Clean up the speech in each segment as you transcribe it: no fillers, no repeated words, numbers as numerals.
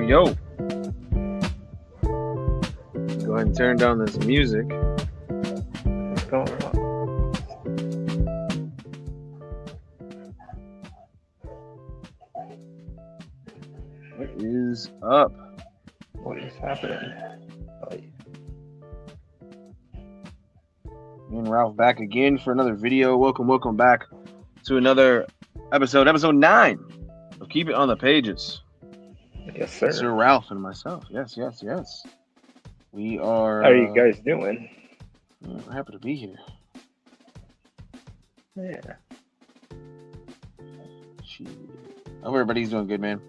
yo. Go ahead and turn down this music. What's going on? What is up? What is happening? Oh, yeah. Me and Ralph back again for another video. Welcome back to another episode 9 of Keep It on the Pages. Yes, sir. Sir Ralph and myself. Yes. We are. How are you guys doing? We're happy to be here. Yeah. I hope everybody's doing good, man.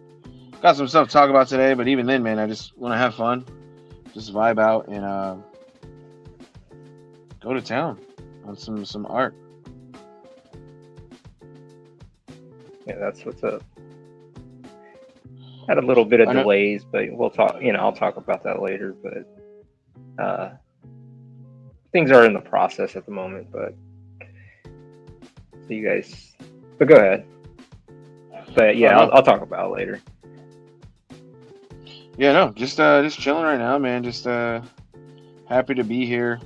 Got some stuff to talk about today, but even then, man, I just want to have fun, just vibe out and go to town on some art. Yeah, that's what's up. Had a little bit of delays, but we'll talk. I'll talk about that later. But things are in the process at the moment. But so you guys, but go ahead. But yeah, I'll talk about it later. Yeah, no, just chilling right now, man. Just happy to be here.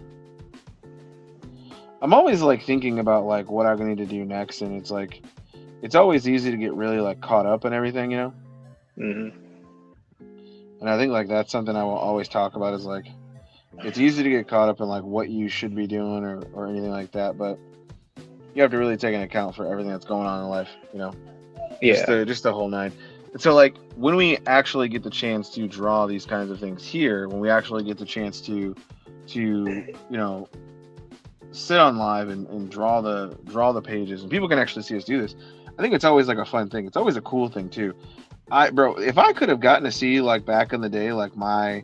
I'm always like thinking about like what I'm gonna need to do next, and it's always easy to get really like caught up in everything, you know. Mm-hmm. And I think like that's something I will always talk about is like it's easy to get caught up in like what you should be doing or anything like that, but you have to really take into account for everything that's going on in life, you know. Yeah. Just the whole nine. And so like when we actually get the chance to draw these kinds of things here, when we actually get the chance to sit on live and draw the pages and people can actually see us do this, I think it's always like a fun thing. It's always a cool thing too. If I could have gotten to see like back in the day, like my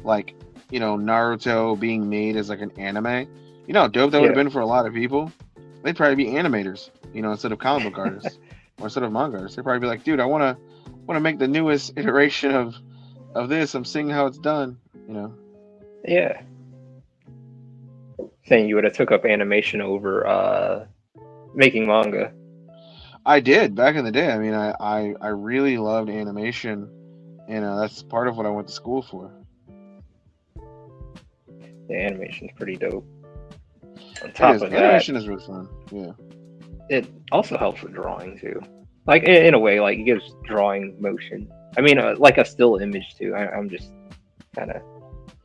Naruto being made as like an anime, how dope that would have been for a lot of people. They'd probably be animators, instead of comic book artists or instead of manga artists. They'd probably be like, dude, I want to make the newest iteration of this. I'm seeing how it's done, Yeah. Saying you would have took up animation over making manga. I did back in the day. I mean, I really loved animation, and that's part of what I went to school for. The animation's pretty dope. On top of that, animation is really fun. Yeah. It also helps with drawing too. Like in a way, like it gives drawing motion. I mean, like a still image too. I'm just kind of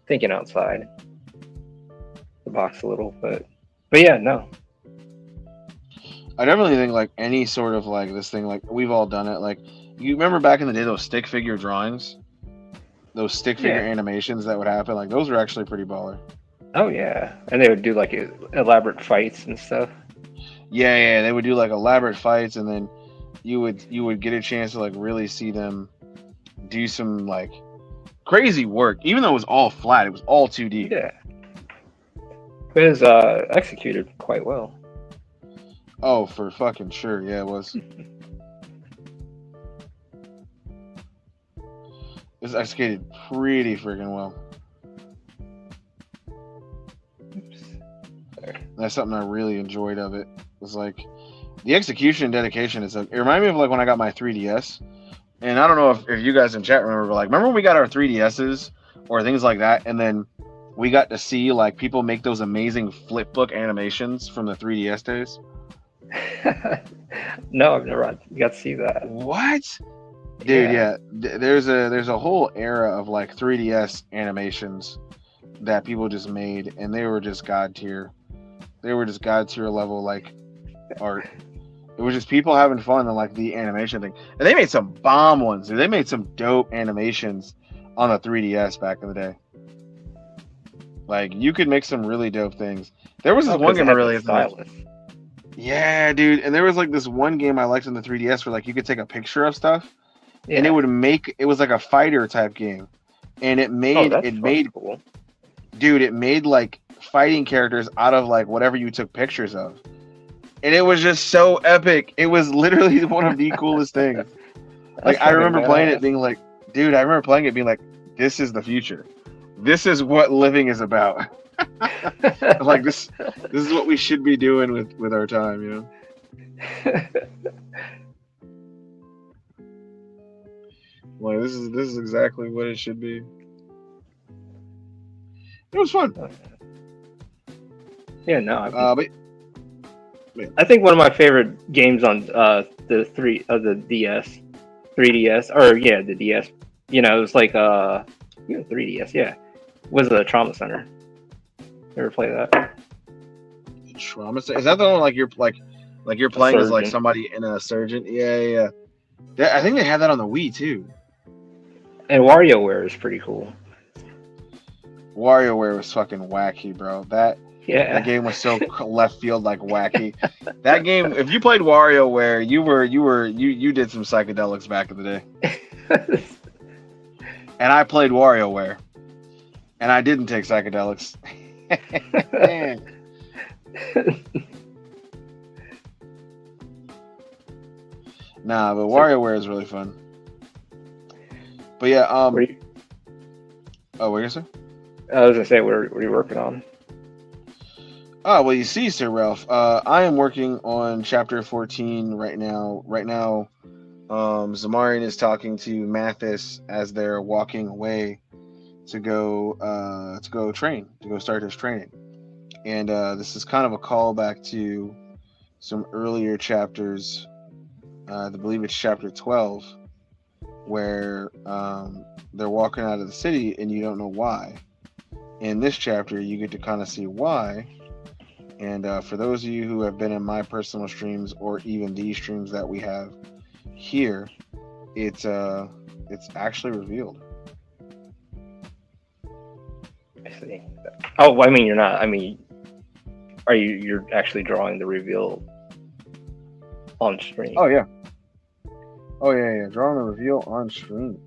thinking outside the box a little, but yeah, no. I definitely think like any sort of like this thing, like we've all done it. Like you remember back in the day, those stick figure drawings, those stick figure animations that would happen. Like those were actually pretty baller. Oh yeah, and they would do like elaborate fights and stuff. Yeah, they would do like elaborate fights, and then you would get a chance to like really see them do some like crazy work, even though it was all flat. It was all 2D. Yeah, it was executed quite well. Oh, for fucking sure. Yeah, it was. It was executed pretty freaking well. Oops. That's something I really enjoyed of it. It was like the execution and dedication. It reminded me of like when I got my 3DS. And I don't know if you guys in chat remember, but like, remember when we got our 3DSs or things like that? And then we got to see like people make those amazing flip book animations from the 3DS days. No, I've never got to see that. What? Dude, yeah. There's a whole era of like 3DS animations that people just made, and they were just god tier. They were just god tier level like art. It was just people having fun and like the animation thing. And they made some bomb ones, dude. They made some dope animations on the 3DS back in the day. Like you could make some really dope things. There was this one game I really liked. Yeah, dude. And there was like this one game I liked on the 3DS where like you could take a picture of stuff, and it was like a fighter type game, and it made cool. Dude, it made like fighting characters out of like whatever you took pictures of, and it was just so epic. It was literally one of the coolest things. Like I remember playing it being like, dude, this is the future. This is what living is about. Like this is what we should be doing with our time, Like this is exactly what it should be. It was fun. Yeah, no, But I think one of my favorite games on the DS, 3DS, or yeah, the DS. You know, it was like 3DS. Yeah, was the Trauma Center. Ever play that? trauma. Is that the one like you're A playing as like surgeon. somebody in a surgeon? Yeah, yeah. Yeah. I think they had that on the Wii too. And WarioWare is pretty cool. WarioWare was fucking wacky, bro. That Yeah. game was so left field like wacky. That game, if you played WarioWare, you did some psychedelics back in the day. And I played WarioWare, and I didn't take psychedelics. Nah, but So, WarioWare is really fun. But yeah, were you, oh, what are you gonna say? I was gonna say, what are you working on? Oh, well, you see, Sir Ralph, I am working on chapter 14 right now. Right now, Zamarian is talking to Mathis as they're walking away to go train, to go start his training. And this is kind of a callback to some earlier chapters. I believe it's chapter 12, where they're walking out of the city and you don't know why. In this chapter, you get to kind of see why. And for those of you who have been in my personal streams or even these streams that we have here, it's actually revealed. I see. Oh, I mean, you're not. I mean, you're actually drawing the reveal on stream? Oh yeah, oh yeah, yeah. Drawing the reveal on stream.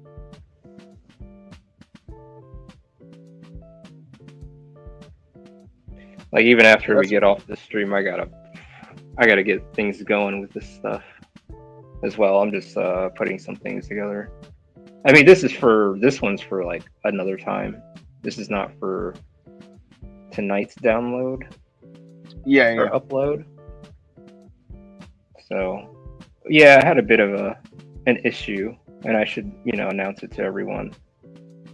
Like even after we That's get off the stream, I gotta get things going with this stuff as well. I'm just putting some things together. I mean, this one's for like another time. This is not for tonight's download yeah, or yeah. upload. So, yeah, I had a bit of an issue, and I should announce it to everyone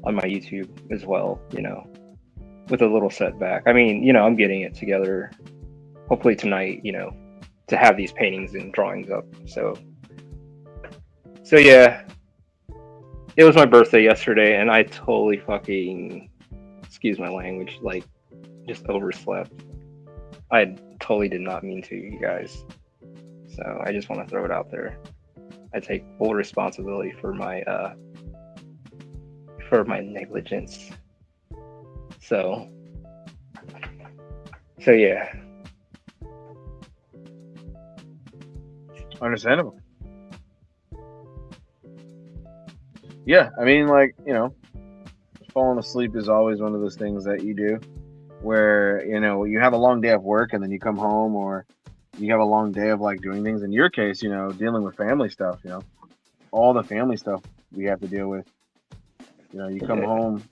on my YouTube as well. With a little setback. I mean, I'm getting it together. Hopefully tonight. To have these paintings and drawings up. So yeah, it was my birthday yesterday, and I totally fucking, excuse my language, like just overslept. I totally did not mean to, you guys. So I just want to throw it out there. I take full responsibility for my negligence. So yeah. Understandable. Yeah, I mean, like, falling asleep is always one of those things that you do where, you have a long day of work and then you come home, or you have a long day of like doing things. In your case, dealing with family stuff, all the family stuff we have to deal with. You come home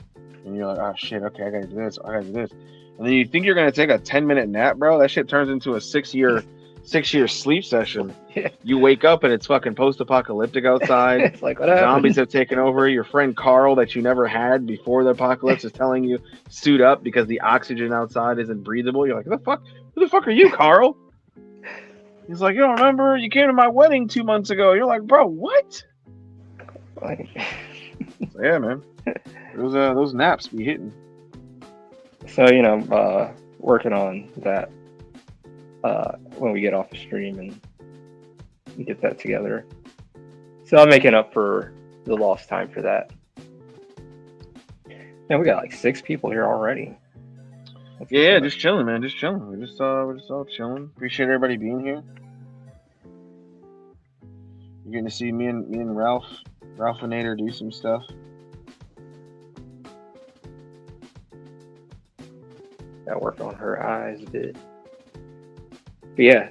and you're like, oh shit, okay, I gotta do this, I gotta do this. And then you think you're gonna take a 10-minute nap, bro. That shit turns into a 6-year sleep session. Yeah. You wake up and it's fucking post-apocalyptic outside. It's like, what Zombies happened? have taken over. Your friend Carl that you never had before the apocalypse is telling you suit up because the oxygen outside isn't breathable. You're like, who the fuck are you, Carl? He's like, you don't remember? You came to my wedding 2 months ago. You're like, bro, what? Like, So, yeah, man. Those naps be hitting. so working on that when we get off the stream and get that together. So I'm making up for the lost time for that. Man, we got like 6 people here already. Yeah, just chilling, man. Just chilling. We're just all chilling. Appreciate everybody being here. You're getting to see me and Ralph and Nader do some stuff. Got to work on her eyes a bit. But yeah.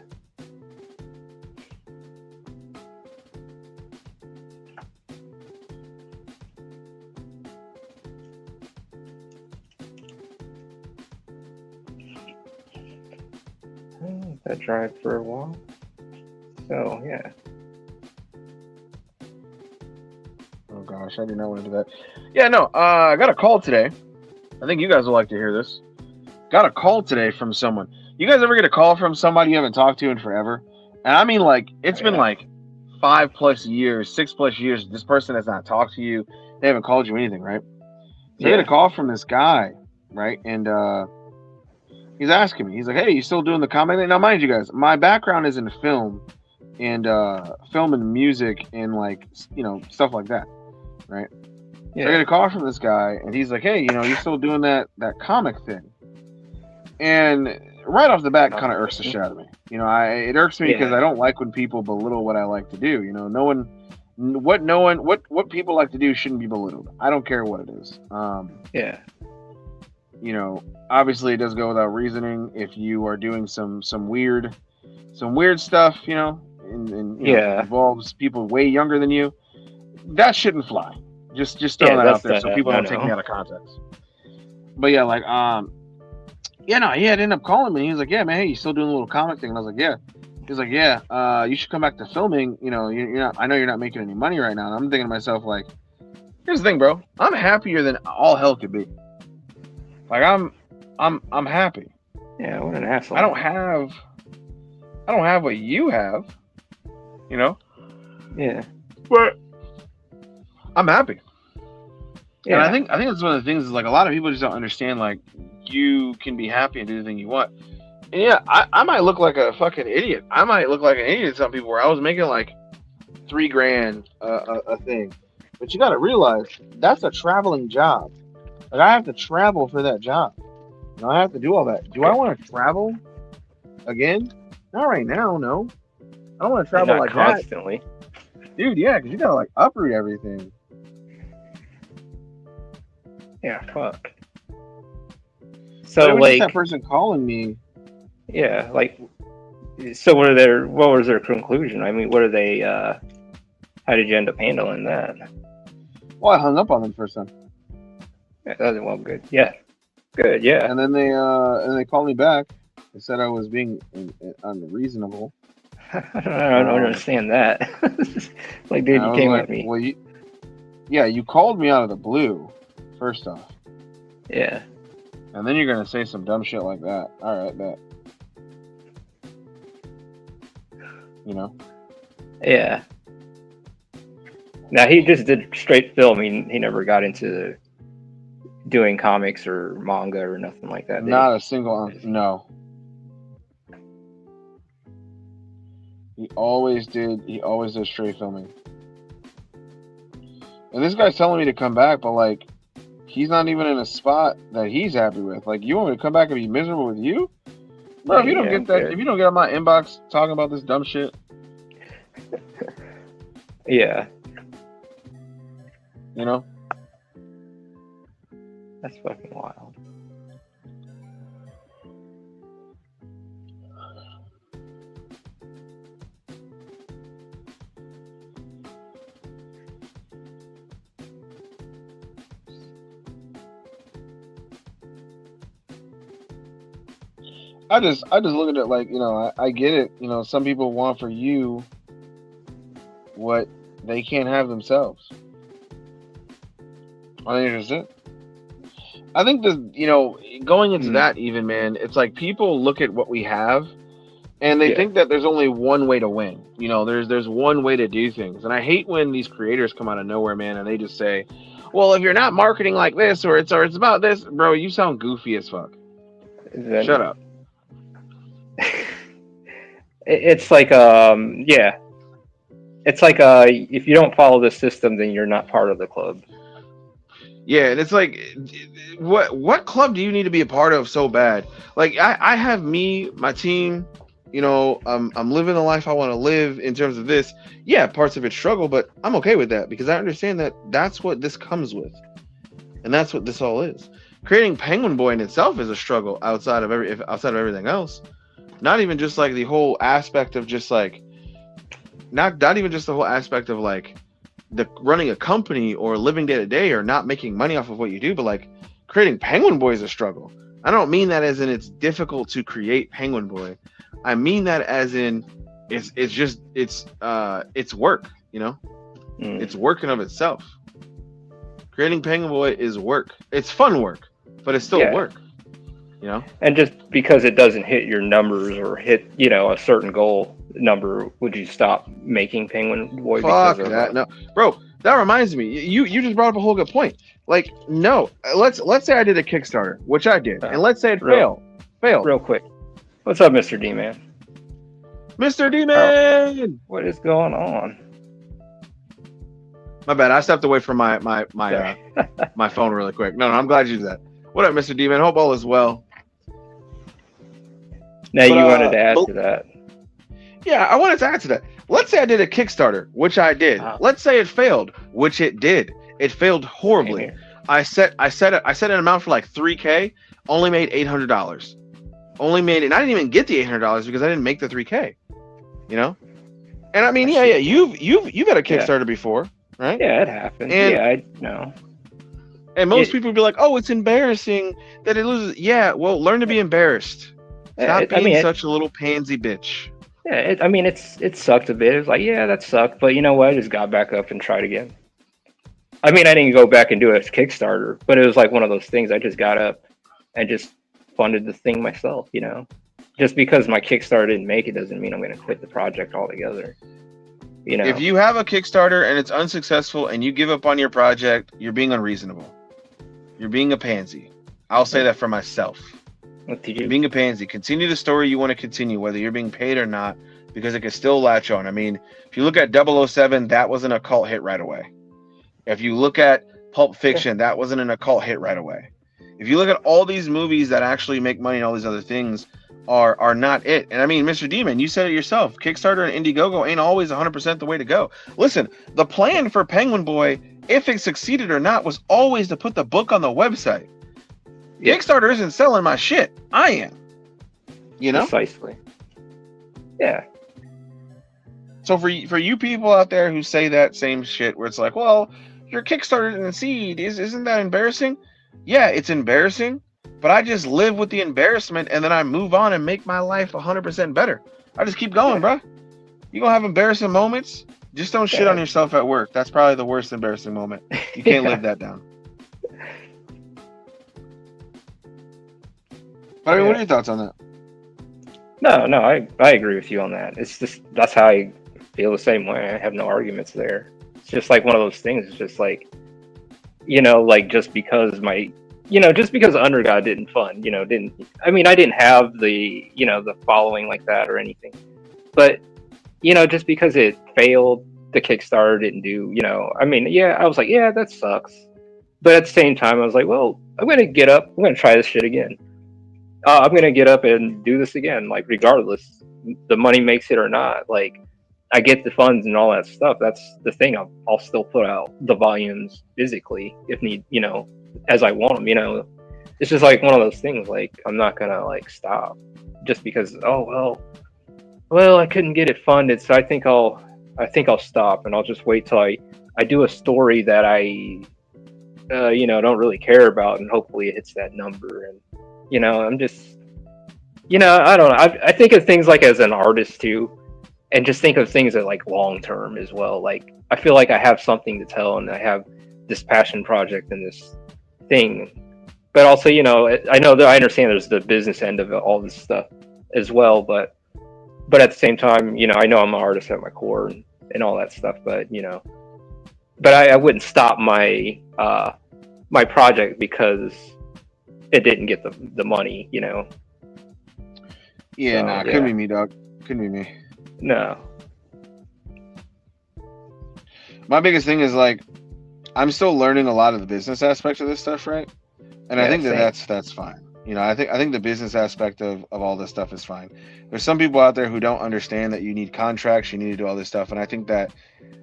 That drive for a while. So yeah. Oh gosh, I do not want to do that. Yeah, no. I got a call today. I think you guys will like to hear this. Got a call today from someone. You guys ever get a call from somebody you haven't talked to in forever? And I mean, like, it's been like 5+ years, 6+ years. This person has not talked to you. They haven't called you anything, right? So I get a call from this guy, right? And he's asking me. He's like, "Hey, you still doing the comedy?" Now, mind you guys, my background is in film and music and like stuff like that, right? Yeah. So I get a call from this guy, and he's like, "Hey, you still doing that comic thing?" And right off the bat, kind of irks the shit out of me. It irks me because I don't like when people belittle what I like to do. What people like to do shouldn't be belittled. I don't care what it is. Obviously it does go without reasoning. If you are doing some weird stuff, and involves people way younger than you, that shouldn't fly. Just throw that out there so people don't take me out of context. But yeah, like he had ended up calling me. He was like, "Yeah, man, hey, you still doing a little comic thing?" And I was like, "Yeah." He's like, "Yeah, you should come back to filming. You're not. I know you're not making any money right now." And I'm thinking to myself, like, here's the thing, bro. I'm happier than all hell could be. Like, I'm happy. Yeah, what an asshole. I don't have what you have. Yeah. But I'm happy. Yeah. And I think that's one of the things is like a lot of people just don't understand, like, you can be happy and do the thing you want. And yeah, I might look like a fucking idiot. I might look like an idiot to some people where I was making like $3,000 a thing. But you got to realize that's a traveling job. Like, I have to travel for that job. I have to do all that. Do I want to travel again? Not right now, no. I don't want to travel like constantly. That. Dude, yeah, because you got to like uproot everything. Yeah, fuck. So like that person calling me. Yeah, like, so what was their conclusion? I mean, what are they? How did you end up handling that? Well, I hung up on them first time. Yeah, that was good. Yeah, good. Yeah. And then they called me back. They said I was being unreasonable. I don't understand that. Like, dude, you came at me. Well, you called me out of the blue. First off. Yeah. And then you're gonna say some dumb shit like that. All right, bet. Yeah. Now he just did straight film. He never got into doing comics or manga or nothing like that. Not a single. No. He always did straight filming. And this guy's telling me to come back, but like, he's not even in a spot that he's happy with. Like, you want me to come back and be miserable with you? Bro, if you don't get that, if you don't get on my inbox talking about this dumb shit. Yeah. That's fucking wild. I just look at it like, I get it. Some people want for you what they can't have themselves. I think it's it. I think going into that even, man, it's like people look at what we have and they think that there's only one way to win. There's one way to do things. And I hate when these creators come out of nowhere, man, and they just say, well, if you're not marketing like this or it's about this, bro, you sound goofy as fuck. Shut up. It's like it's like if you don't follow the system, then you're not part of the club. Yeah, and it's like, what club do you need to be a part of so bad? Like, I have my team, I'm living the life I want to live in terms of this. Yeah, parts of it struggle, but I'm okay with that because I understand that that's what this comes with, and that's what this all is. Creating Penguin Boy in itself is a struggle outside of everything else. Not even just like the whole aspect of just like, not even just the whole aspect of like the running a company or living day to day or not making money off of what you do, but like creating Penguin Boy is a struggle. I don't mean that as in it's difficult to create Penguin Boy. I mean that as in it's work, It's work in of itself. Creating Penguin Boy is work. It's fun work, but it's still work. You know. And just because it doesn't hit your numbers or hit, a certain goal number, would you stop making Penguin Boy? Fuck that. No, bro. That reminds me. You just brought up a whole good point. Like, no. Let's say I did a Kickstarter, which I did, and let's say it failed. Real quick. What's up, Mr. D-Man? Mr. D-Man! What is going on? My bad. I stepped away from my my phone really quick. No, I'm glad you did that. What up, Mr. D-Man? Hope all is well. Now, you wanted to add to that. Yeah, I wanted to add to that. Let's say I did a Kickstarter, which I did. Let's say it failed, which it did. It failed horribly. I set an amount for like $3K, only made $800. Only made it, and I didn't even get the $800 because I didn't make the $3K. You know? And I mean, yeah, you've had a Kickstarter before, right? Yeah, it happened. And, I know. And most people would be like, "Oh, it's embarrassing that it loses." Yeah, well, learn to be embarrassed. Stop being such a little pansy bitch. Yeah, it sucked a bit. It was like, yeah, that sucked, but you know what? I just got back up and tried again. I mean, I didn't go back and do a Kickstarter, but it was like one of those things. I just got up and just funded the thing myself. Just because my Kickstarter didn't make it doesn't mean I'm going to quit the project altogether. If you have a Kickstarter and it's unsuccessful and you give up on your project, you're being unreasonable. You're being a pansy. I'll say that for myself. You're being a pansy. Continue the story you want to continue, whether you're being paid or not, because it can still latch on. I mean, if you look at 007, that wasn't a cult hit right away. If you look at Pulp Fiction, that wasn't an occult hit right away. If you look at all these movies that actually make money and all these other things are not it. And I mean, Mr. Demon, you said it yourself. Kickstarter and Indiegogo ain't always 100% the way to go. Listen, the plan for Penguin Boy, if it succeeded or not, was always to put the book on the website. Yeah. Kickstarter isn't selling my shit. I am. Precisely. Yeah. So for you people out there who say that same shit, where it's like, well, your Kickstarter didn't succeed, isn't that embarrassing? Yeah, it's embarrassing, but I just live with the embarrassment and then I move on and make my life 100% better. I just keep going, bro. You're gonna have embarrassing moments. Just don't shit on yourself at work. That's probably the worst embarrassing moment. You can't live that down. But I mean, what are your thoughts on that? No, I agree with you on that. It's just, that's how I feel the same way. I have no arguments there. It's just like one of those things. It's just like, like just because just because Undergod didn't fund, I didn't have the, the following like that or anything. But, just because it failed, the Kickstarter didn't do, I was like, yeah, that sucks. But at the same time, I was like, well, I'm going to get up. I'm going to try this shit again. I'm going to get up and do this again. Like, regardless, the money makes it or not. Like, I get the funds and all that stuff. That's the thing. I'll still put out the volumes physically if need, as I want them, It's just like one of those things. Like, I'm not going to like stop just because, well, I couldn't get it funded. So I think I'll stop and I'll just wait till I do a story that I, don't really care about, and hopefully it hits that number. And, I'm just, I don't know. I think of things like as an artist too, and just think of things that like long term as well. Like, I feel like I have something to tell, and I have this passion project and this thing. But also, I know that I understand there's the business end of all this stuff as well. But at the same time, I know I'm an artist at my core and all that stuff. But but I wouldn't stop my my project because it didn't get the money. Yeah, so, couldn't be me, dog. Couldn't be me. No. My biggest thing is like, I'm still learning a lot of the business aspects of this stuff, right? And I think that's fine. I think the business aspect of all this stuff is fine. There's some people out there who don't understand that you need contracts, you need to do all this stuff. And I think that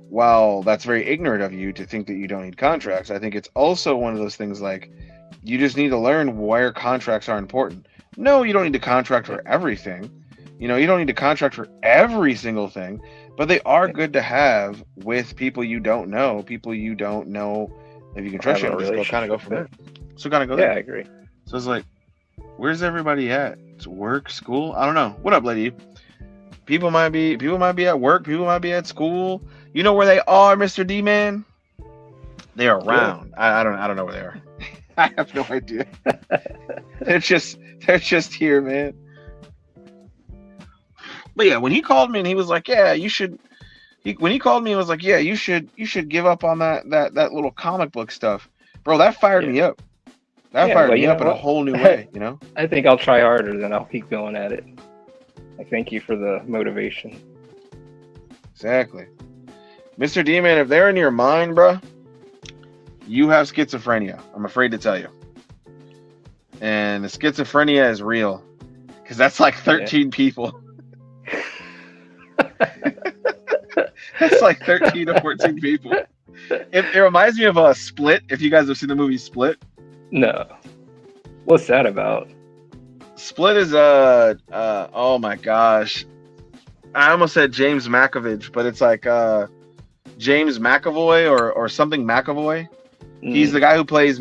while that's very ignorant of you to think that you don't need contracts, I think it's also one of those things like, you just need to learn where contracts are important. No, you don't need to contract for everything. You don't need to contract for every single thing, but they are good to have with people you don't know. People you don't know, if you can trust you, just kind of go from there. So kind of go there. Yeah, I agree. So it's like, where's everybody at? It's work, school? I don't know. What up, lady? People might be at work. People might be at school. You know where they are, Mr. D-Man? They are round. I don't know where they are. I have no idea. They're just here, man. But yeah, when he called me and he was like, "Yeah, you should." When he called me and was like, "Yeah, you should give up on that little comic book stuff, bro." That fired me up. That fired well, me you up know in a what? whole new way. You know. I think I'll try harder, then I'll keep going at it. I thank you for the motivation. Exactly, Mr. D-Man. If they're in your mind, bro, you have schizophrenia. I'm afraid to tell you. And the schizophrenia is real, because that's like 13 people. That's like 13 to 14 people. It reminds me of a Split. If you guys have seen the movie Split. No. What's that about? Split is oh my gosh. I almost said James McAvoy, but it's like James McAvoy or something McAvoy. He's the guy who plays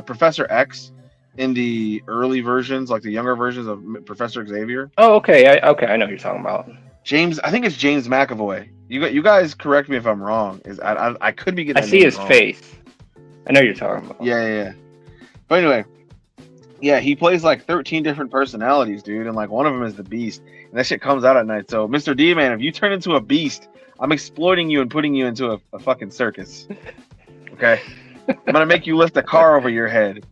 Professor X in the early versions, like the younger versions of Professor Xavier. Oh, okay. I know who you're talking about. I think it's James McAvoy. You guys correct me if I'm wrong. I could be getting. I see his wrong. face. I know who you're talking about. Yeah. But anyway, yeah, he plays like 13 different personalities, dude, and like one of them is the Beast, and that shit comes out at night. So, Mr. D-Man, if you turn into a beast, I'm exploiting you and putting you into a fucking circus. Okay, I'm gonna make you lift a car over your head,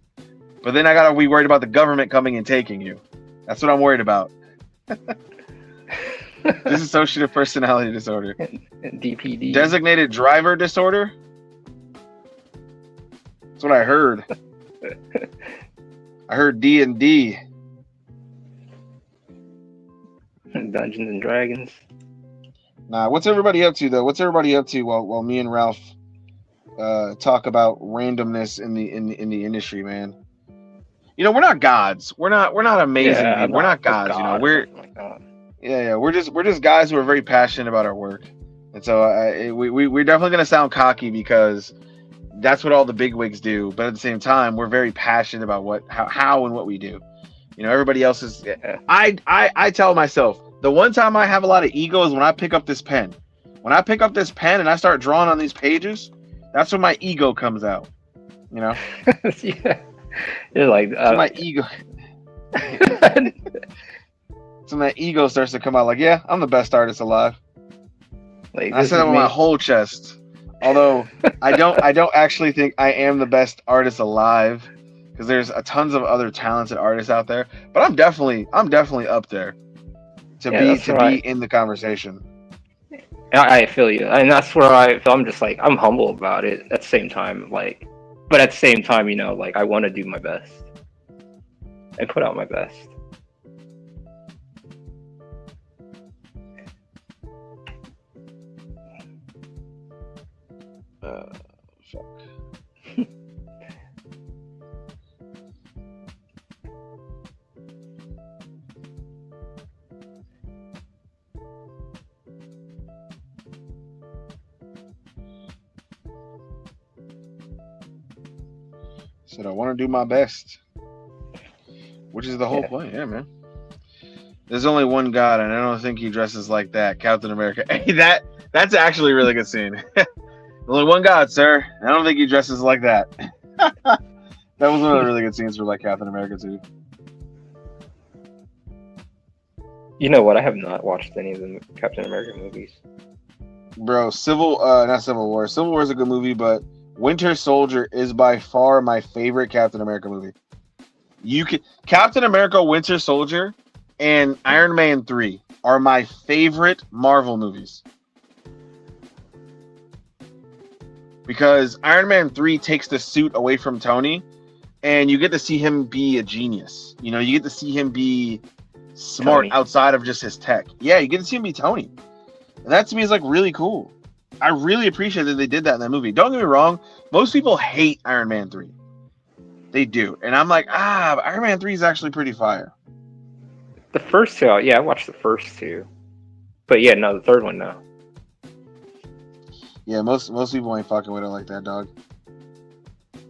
but then I gotta be worried about the government coming and taking you. That's what I'm worried about. Dissociative personality disorder. DPD. Designated driver disorder. That's what I heard. I heard D&D. Dungeons and Dragons. Nah, what's everybody up to though? What's everybody up to while me and Ralph talk about randomness in the industry, man? You know, we're not gods. We're not amazing people. We're not gods. You know, we're just guys who are very passionate about our work, and so we're definitely gonna sound cocky because that's what all the bigwigs do. But at the same time, we're very passionate about how and what we do. You know, everybody else is. I tell myself the one time I have a lot of ego is when I pick up this pen. When I pick up this pen and I start drawing on these pages, that's when my ego comes out. You know. Yeah. You're like my ego. So my ego starts to come out like, yeah, I'm the best artist alive. Like, I said that with my whole chest. Although I don't actually think I am the best artist alive, because there's tons of other talented artists out there. But I'm definitely up there to be in the conversation. I feel you, and that's where I'm just like, I'm humble about it. At the same time, but at the same time, you know, like, I want to do my best and put out my best. Fuck. Said I want to do my best, which is the whole point. Yeah, man. There's only one God, and I don't think he dresses like that. Captain America. Hey, that's actually a really good scene. Only one God, sir. I don't think he dresses like that. That was one of the really good scenes for like Captain America too. You know what? I have not watched any of the Captain America movies. Bro, not Civil War. Civil War is a good movie, but Winter Soldier is by far my favorite Captain America movie. Captain America, Winter Soldier, and Iron Man 3 are my favorite Marvel movies. Because Iron Man 3 takes the suit away from Tony, and you get to see him be a genius. You know, you get to see him be smart Tony. Outside of just his tech. Yeah, you get to see him be Tony. And that to me is like really cool. I really appreciate that they did that in that movie. Don't get me wrong, most people hate Iron Man 3. They do. And I'm like, Iron Man 3 is actually pretty fire. The first two, I watched the first two. But yeah, no, the third one, no. Yeah, most people ain't fucking with it like that, dog. It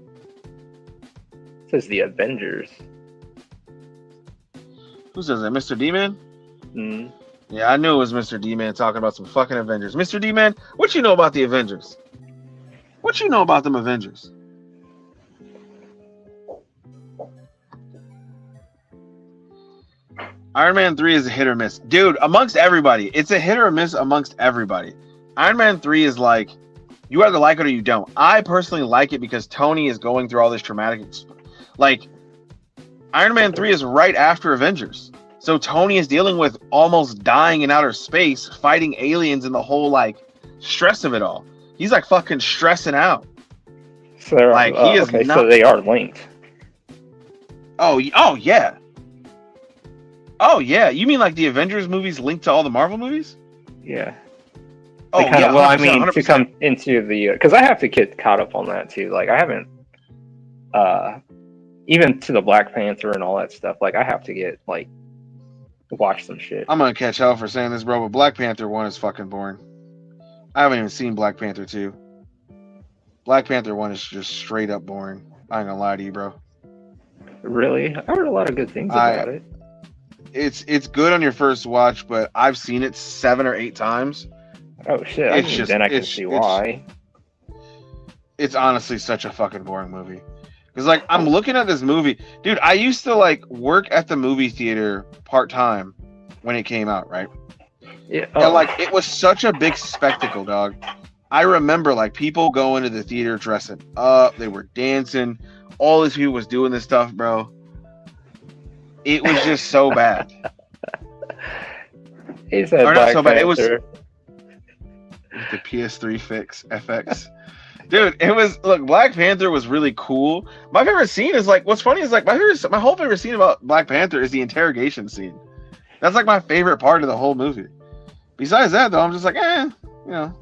says the Avengers. Who says that? Mr. D-Man? Yeah, I knew it was Mr. D-Man talking about some fucking Avengers. Mr. D-Man, what you know about the Avengers? What you know about them Avengers? Iron Man 3 is a hit or miss. Dude, amongst everybody, it's a hit or miss amongst everybody. Iron Man 3 is like, you either like it or you don't. I personally like it because Tony is going through all this traumatic... Like, Iron Man 3 is right after Avengers. So Tony is dealing with almost dying in outer space, fighting aliens and the whole, like, stress of it all. He's, like, fucking stressing out. So they're Like, he is okay, not... so they are linked. Oh, yeah. Oh, yeah. You mean like the Avengers movies linked to all the Marvel movies? Yeah. Oh, yeah. Well, I mean, 100%. to come into the... Because I have to get caught up on that, too. Like, I haven't... even to the Black Panther and all that stuff, like, I have to get, like, watch some shit. I'm going to catch hell for saying this, bro, but Black Panther 1 is fucking boring. I haven't even seen Black Panther 2. Black Panther 1 is just straight up boring. I ain't going to lie to you, bro. Really? I heard a lot of good things about it. It's good on your first watch, but I've seen it 7 or 8 times. Oh shit! Then I can see why. It's honestly such a fucking boring movie. Because like I'm looking at this movie, dude. I used to like work at the movie theater part time when it came out, right? Yeah. And like it was such a big spectacle, dog. I remember like people going to the theater dressing up, they were dancing. All these people was doing this stuff, bro. It was just so bad. He said Black so Panther. bad. It was the PS3 fix FX. Dude, it was Black Panther was really cool. My favorite scene is like what's funny is like my whole favorite scene about Black Panther is the interrogation scene. That's like my favorite part of the whole movie. Besides that though, I'm just like, you know.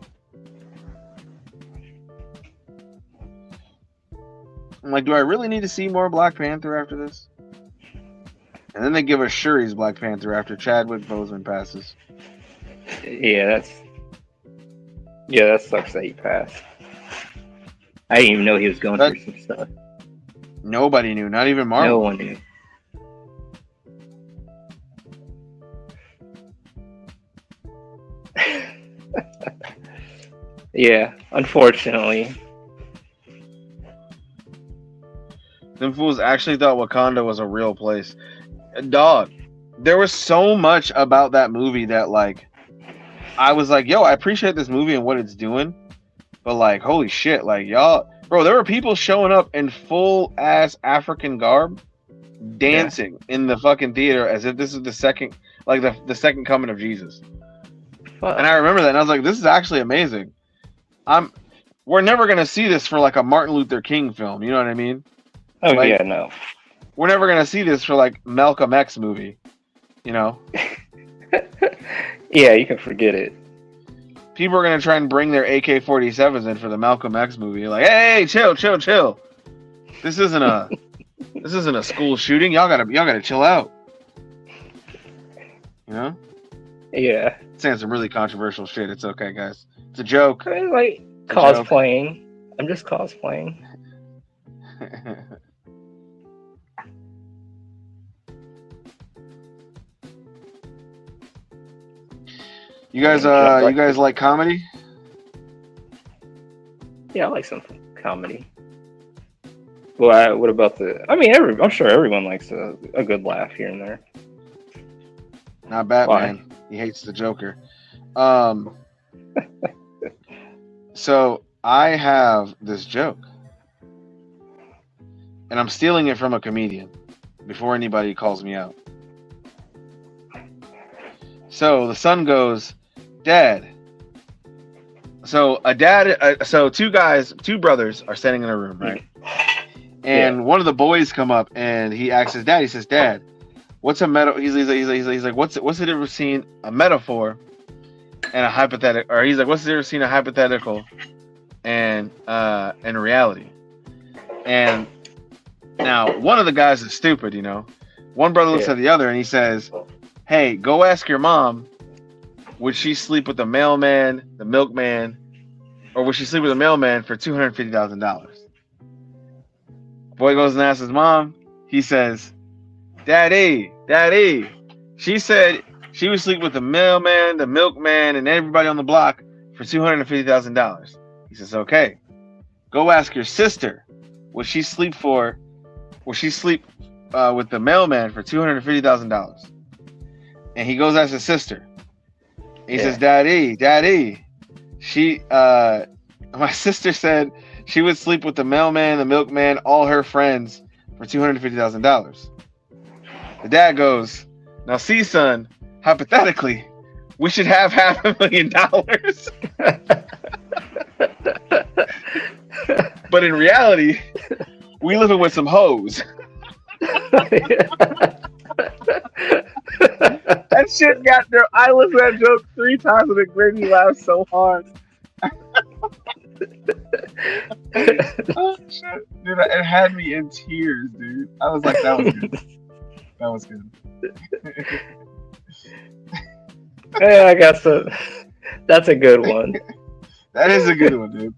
I'm like, do I really need to see more Black Panther after this? And then they give us Shuri's Black Panther after Chadwick Boseman passes. Yeah, that sucks that he passed. I didn't even know he was going through some stuff. Nobody knew, not even Marvel. No one knew. Yeah, unfortunately. Them fools actually thought Wakanda was a real place. Dog, there was so much about that movie that like I was like, yo, I appreciate this movie and what it's doing, but like, holy shit, like y'all, bro, there were people showing up in full ass African garb, dancing in the fucking theater as if this is the second second coming of Jesus. Fuck. And I remember that, and I was like, this is actually amazing. We're never gonna see this for like a Martin Luther King film, you know what I mean? Oh like, yeah, no. We're never gonna see this for like Malcolm X movie, you know? Yeah, you can forget it. People are gonna try and bring their AK-47s in for the Malcolm X movie. Like, hey, chill. This isn't a school shooting. Y'all gotta chill out. You know? Yeah. Saying some really controversial shit. It's okay, guys. It's a joke. I mean, like cosplaying. I'm just cosplaying. You guys like comedy? Yeah, I like some comedy. Well, what about I'm sure everyone likes a good laugh here and there. Not Batman. Why? He hates the Joker. So I have this joke, and I'm stealing it from a comedian before anybody calls me out. So the son goes, Dad. So two brothers are standing in a room, right? And one of the boys come up and he asks his dad. He says, "Dad, what's a metaphor?" He's like, "What's the difference between a metaphor and a hypothetical?" Or he's like, "What's the difference between a hypothetical and reality?" And now one of the guys is stupid, you know. One brother looks at the other and he says, "Hey, go ask your mom. Would she sleep with the mailman, the milkman, or would she sleep with the mailman for $250,000? Boy goes and asks his mom. He says, Daddy, she said She would sleep with the mailman, the milkman, and everybody on the block for $250,000. He says, okay, go ask your sister. Would she sleep with the mailman for $250,000? And he goes ask his sister. He says, Daddy, my sister said she would sleep with the mailman, the milkman, all her friends for $250,000. The dad goes, now see, son, hypothetically, we should have $500,000. But in reality, we living with some hoes. That shit got there. I listened to that joke 3 times and it made me laugh so hard. Oh shit, dude! It had me in tears, dude. I was like, that was good. That was good. Yeah, I guess that's a good one. That is a good one, dude.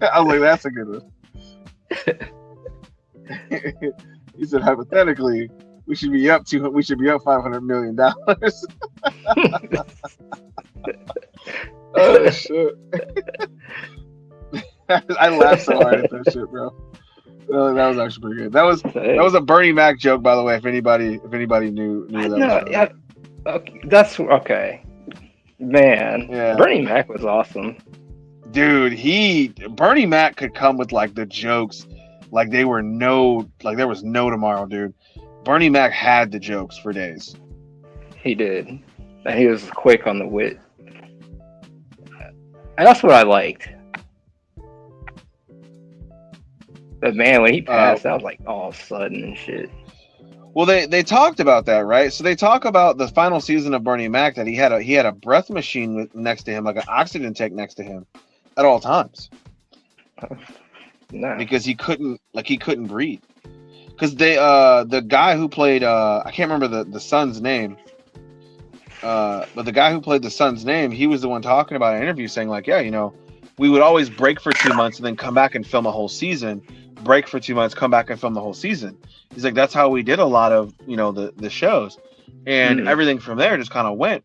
I was like, that's a good one. He said, hypothetically, we should be up $500 million. Oh shit! I laughed so hard at that shit, bro. That was actually pretty good. That was a Bernie Mac joke, by the way. If anybody knew that. That's okay. Man, yeah. Bernie Mac was awesome. Dude, Bernie Mac could come with like the jokes, like there was no tomorrow, dude. Bernie Mac had the jokes for days. He did, and he was quick on the wit, and that's what I liked. But man, when he passed, I was like all sudden and shit. Well, they talked about that, right? So they talk about the final season of Bernie Mac that he had a breath machine next to him, like an oxygen tank next to him, at all times. No. Because he couldn't breathe. Because the guy who played I can't remember the son's name, but the guy who played the son's name, he was the one talking about in an interview saying like, yeah, we would always break for 2 months and then come back and film a whole season. Break for 2 months, come back and film the whole season. He's like, that's how we did a lot of the shows, and everything from there just kind of went.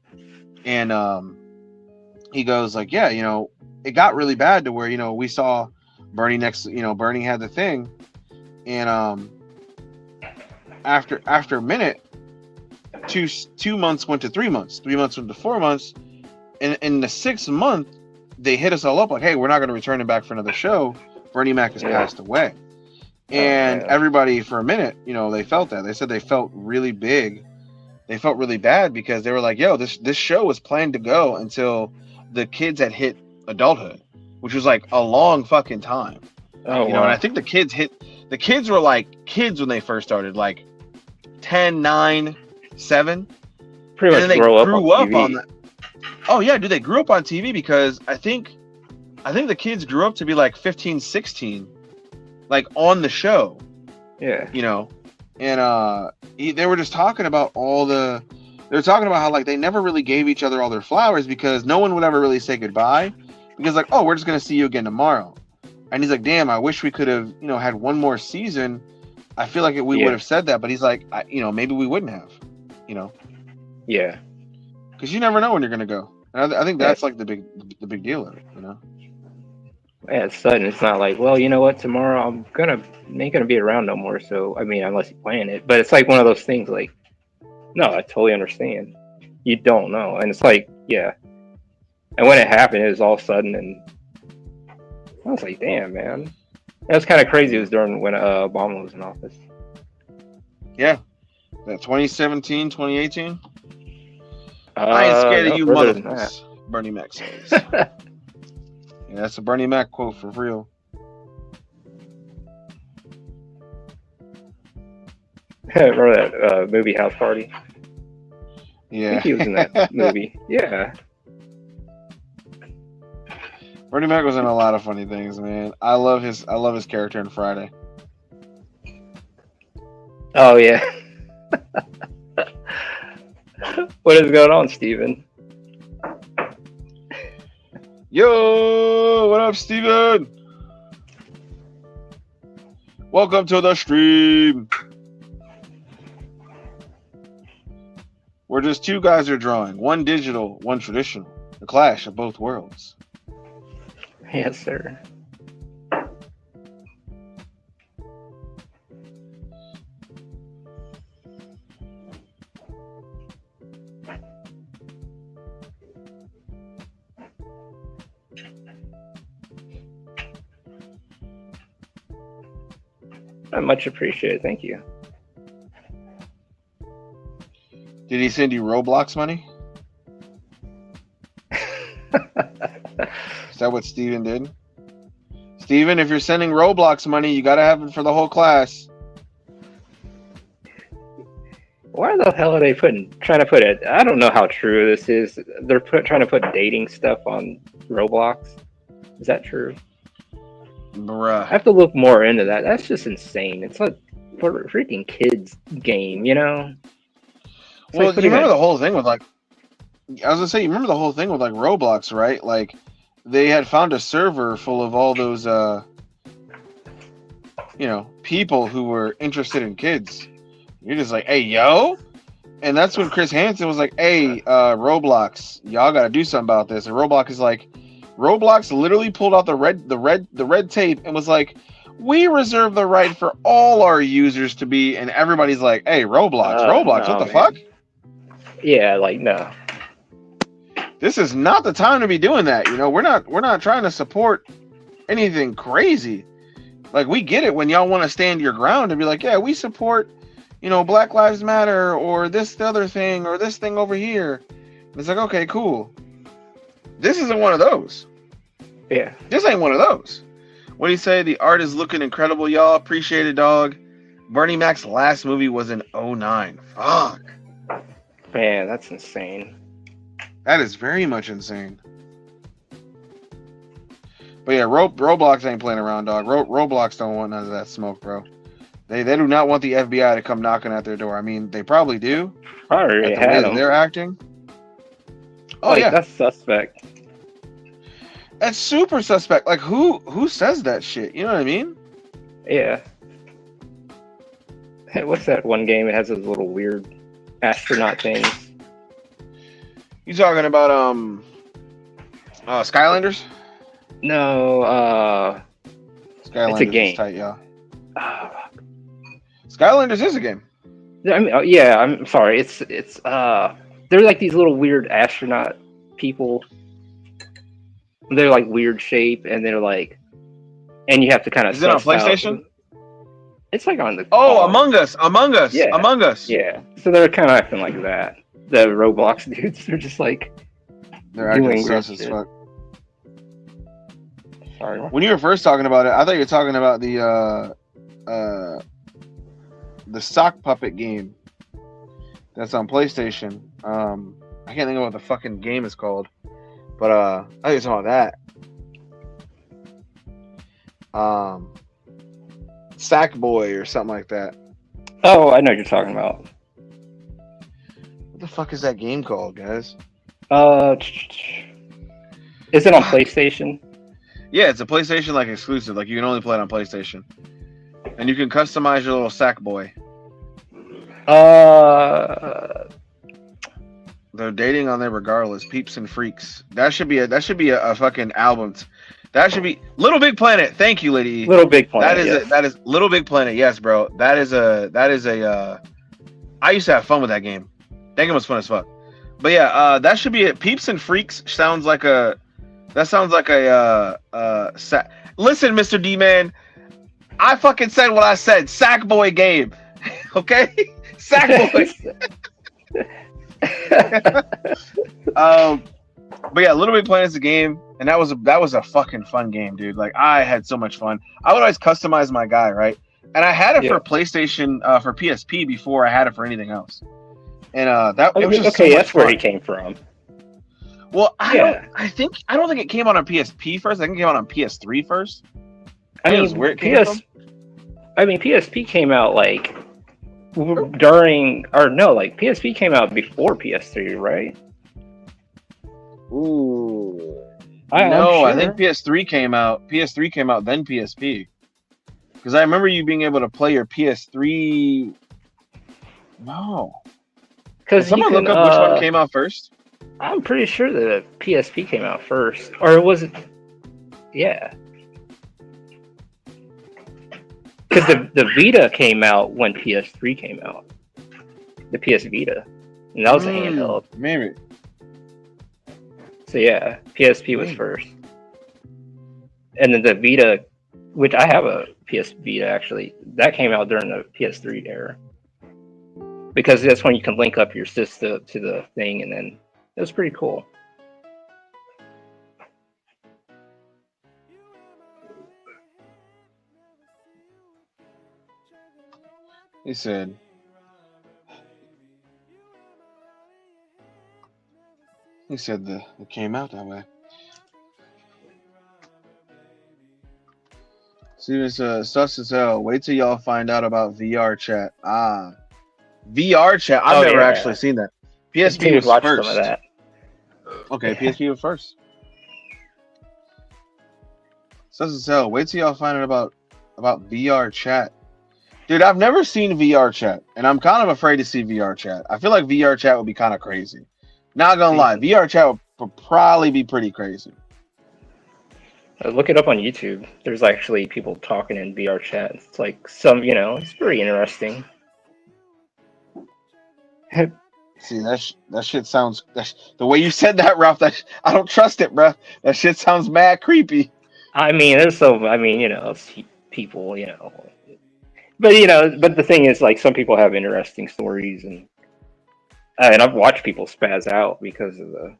And he goes like, yeah, it got really bad to where we saw Bernie Bernie had the thing, and after a minute, 2 months went to 3 months, 3 months went to 4 months, and in the 6th month they hit us all up like, hey, we're not going to return him back for another show. Bernie Mac has passed away. And everybody for a minute, they felt that. They said they felt really big. They felt really bad because they were like, yo, this show was planned to go until the kids had hit adulthood, which was like a long fucking time. Oh, and I think the kids were like kids when they first started, like 10, 9, 7. Pretty much they grew up on that. Oh yeah, dude, they grew up on TV because I think the kids grew up to be like 15, 16, like on the show. Yeah. And they were just talking about they were talking about how like they never really gave each other all their flowers because no one would ever really say goodbye because like, oh, we're just going to see you again tomorrow. And he's like, damn, I wish we could have, had one more season. I feel like we would have said that, but he's like, maybe we wouldn't have, Yeah. Because you never know when you're going to go. And I think that's like the big deal of it, Yeah, it's sudden. It's not like, well, you know what, tomorrow ain't gonna be around no more. So I mean, unless you plan it. But it's like one of those things. Like, no, I totally understand. You don't know, and it's like, yeah. And when it happened, it was all sudden, and I was like, damn, man, that was kind of crazy. It was during when Obama was in office. Yeah, that 2017, 2018. I ain't scared of you, motherfuckers. Bernie Mac says. Yeah, that's a Bernie Mac quote for real. Remember that movie House Party? Yeah. I think he was in that movie. Yeah. Bernie Mac was in a lot of funny things, man. I love his character in Friday. Oh yeah. What is going on, Steven? Yo, what up, Steven? Welcome to the stream. We're just two guys are drawing. One digital, one traditional. The clash of both worlds. Yes, sir. I much appreciate it. Thank you. Did he send you Roblox money? Is that what Steven did? Steven, if you're sending Roblox money, you gotta have it for the whole class. Why the hell are they trying to put it? I don't know how true this is. They're trying to put dating stuff on Roblox. Is that true? Bruh. I have to look more into that. That's just insane. It's like for a freaking kids game, you know? Well, you remember the whole thing with like, I was gonna say, you remember the whole thing with like Roblox, right? Like, they had found a server full of all those, people who were interested in kids. You're just like, hey, yo, and that's when Chris Hansen was like, hey, Roblox, y'all gotta do something about this. And Roblox literally pulled out the red tape and was like, we reserve the right for all our users to be, and everybody's like, hey, Roblox, no, what the fuck? Yeah, like, no. This is not the time to be doing that. You know, we're not trying to support anything crazy. Like, we get it when y'all want to stand your ground and be like, yeah, we support, Black Lives Matter or this other thing or this thing over here. And it's like, okay, cool. This isn't one of those. Yeah. This ain't one of those. What do you say? The art is looking incredible, y'all. Appreciate it, dog. Bernie Mac's last movie was in 2009. Fuck. Man, that's insane. That is very much insane. But yeah, Roblox ain't playing around, dog. Roblox don't want none of that smoke, bro. They do not want the FBI to come knocking at their door. I mean, they probably do. Probably had them. They're acting. Oh, like, yeah. That's suspect. That's super suspect. Like, who says that shit? You know what I mean? Yeah. Hey, what's that one game? It has those little weird astronaut things. You talking about Skylanders? No, Skylanders it's a game. Is tight, y'all. Skylanders is a game. I mean, yeah. I'm sorry. It's they're like these little weird astronaut people. They're like weird shape, and they're like, and you have to kind of. Is it on PlayStation? It's like on the. Among Us. Yeah. Among Us. Yeah. So they're kind of acting like that. The Roblox dudes, they're just like. They're acting sus as fuck. Sorry. When you were first talking about it, I thought you were talking about the sock puppet game that's on PlayStation. I can't think of what the fucking game is called, but I think you're talking about that. Sackboy or something like that. Oh, I know what you're talking about. What the fuck is that game called, guys? Is it on PlayStation? Yeah, it's a PlayStation like exclusive. Like, you can only play it on PlayStation, and you can customize your little Sackboy. They're dating on there regardless. Peeps and freaks. That should be a fucking album. That should be Little Big Planet. Thank you, lady. Little Big Planet. That is Little Big Planet. Yes, bro. That is a. I used to have fun with that game. That game was fun as fuck. But yeah, that should be it. Peeps and freaks sounds like a. That sounds like a. Listen, Mr. D-Man. I fucking said what I said. Sackboy game. Okay, Sackboy. But yeah, Little Big Planet's a game, and that was a fucking fun game, dude. Like, I had so much fun. I would always customize my guy, right? And I had it for PlayStation, for PSP before I had it for anything else. And it was just so much that's fun. where he came from. Well, I don't think it came out on PSP first. I think it came out on PS3 first. I mean, where it came from. I mean, PSP came out like PSP came out before PS3, right? Ooh. Sure. I think PS3 came out. PS3 came out then PSP. Because I remember you being able to play your PS3. No. Did Because you someone can. look up which one came out first? I'm pretty sure the PSP came out first, or was it? Yeah, because the Vita came out when PS3 came out. The PS Vita, and that was a handheld. Maybe. So yeah, PSP was first, and then the Vita, which I have a PS Vita actually, that came out during the PS3 era, because that's when you can link up your system to the thing, and then it was pretty cool. He said. He said it came out that way. Steven says, sus as hell. Wait till y'all find out about VR chat. VR chat. I've never actually seen that. PSP was watch first. Some of that. Okay, yeah. PSP was first. Sus as hell. Wait till y'all find out about VR chat. Dude, I've never seen VR chat, and I'm kind of afraid to see VR chat. I feel like VR chat would be kind of crazy. Not gonna lie, VR chat would probably be pretty crazy. Look it up on YouTube. There's actually people talking in VR chat. It's like it's pretty interesting. See, that shit sounds. The way you said that, Ralph, I don't trust it, bro. That shit sounds mad creepy. I mean, it's people, but the thing is, like, some people have interesting stories, and I've watched people spaz out because of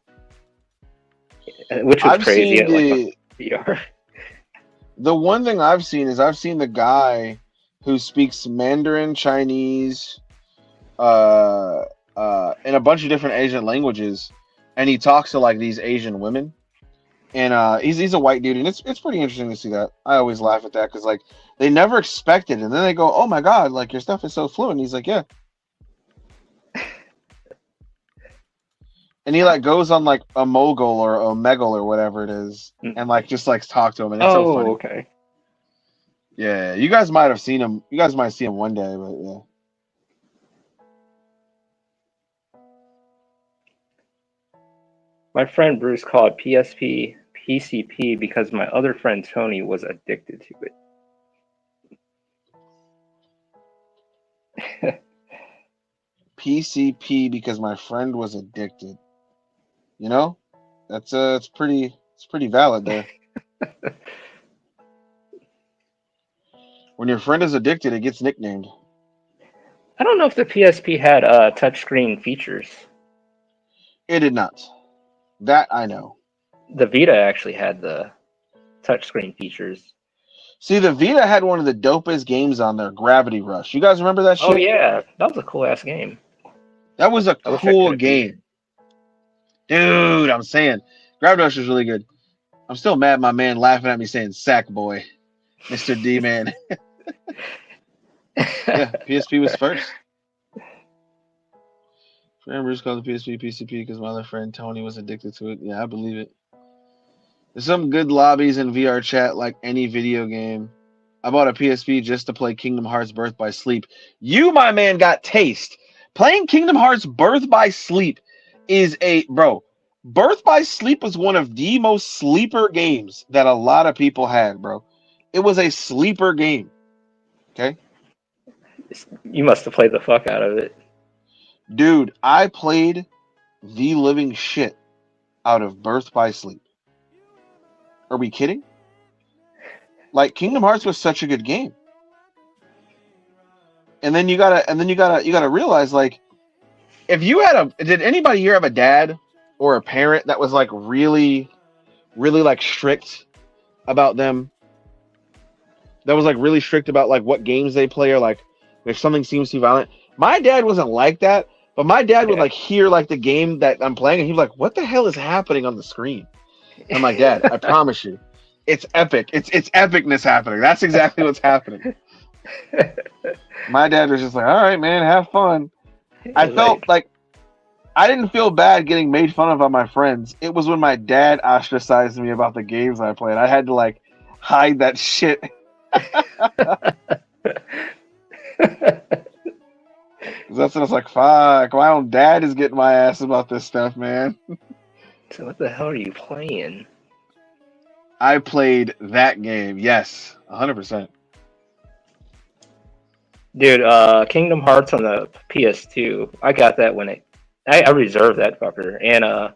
which was crazy at like VR. The one thing I've seen is I've seen the guy who speaks Mandarin, Chinese, in a bunch of different Asian languages, and he talks to like these Asian women, and he's a white dude, and it's pretty interesting to see that. I always laugh at that because like they never expect it, and then they go, "Oh my god, like your stuff is so fluent." He's like, "Yeah," and he like goes on like a mogul or a megal or whatever it is, and like just like talk to him, and it's so funny. Okay. Yeah, you guys might have seen him. You guys might see him one day, but yeah. My friend Bruce called PSP PCP because my other friend Tony was addicted to it. PCP because my friend was addicted. You know, it's pretty valid there. When your friend is addicted, it gets nicknamed. I don't know if the PSP had touchscreen features. It did not. That I know. The Vita actually had the touchscreen features. See, the Vita had one of the dopest games on there, Gravity Rush. You guys remember that shit? Oh yeah, that was a cool ass game. That was a cool game. Dude, I'm saying Gravity Rush was really good. I'm still mad my man laughing at me saying sack boy. Mr. D man. Yeah, PSP was first. Bruce called the PSP PCP because my other friend Tony was addicted to it. Yeah, I believe it. There's some good lobbies in VR chat like any video game. I bought a PSP just to play Kingdom Hearts Birth by Sleep. You, my man, got taste. Playing Kingdom Hearts Birth by Sleep is Birth by Sleep was one of the most sleeper games that a lot of people had, bro. It was a sleeper game. Okay? You must have played the fuck out of it. Dude, I played the living shit out of Birth by Sleep. Are we kidding? Like Kingdom Hearts was such a good game. And then you gotta realize, like, if you did anybody here have a dad or a parent that was like really, really like strict about them? That was like really strict about like what games they play, or like if something seems too violent. My dad wasn't like that, but my dad would like hear like the game that I'm playing, and he'd be like, "What the hell is happening on the screen?" I'm like, "Dad, I promise you, it's epic. It's epicness happening. That's exactly what's happening." My dad was just like, "All right, man, have fun." I felt like I didn't feel bad getting made fun of by my friends. It was when my dad ostracized me about the games I played. I had to like hide that shit. That's what I was like, fuck, my own dad is getting my ass about this stuff, man. So what the hell are you playing? I played that game, yes, 100%. Dude, Kingdom Hearts on the PS2. I got that when I reserved that fucker. And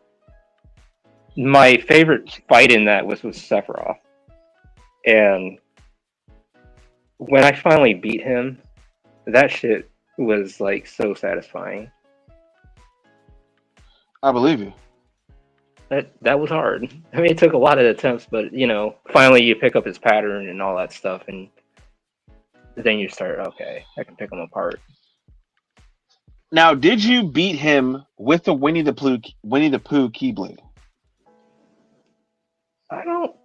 my favorite fight in that was with Sephiroth. And when I finally beat him, that shit was like so satisfying. I believe you. That was hard. I mean, it took a lot of attempts, but you know, finally you pick up his pattern and all that stuff, and then you start, okay, I can pick him apart. Now, did you beat him with the Winnie the Pooh Keyblade? I don't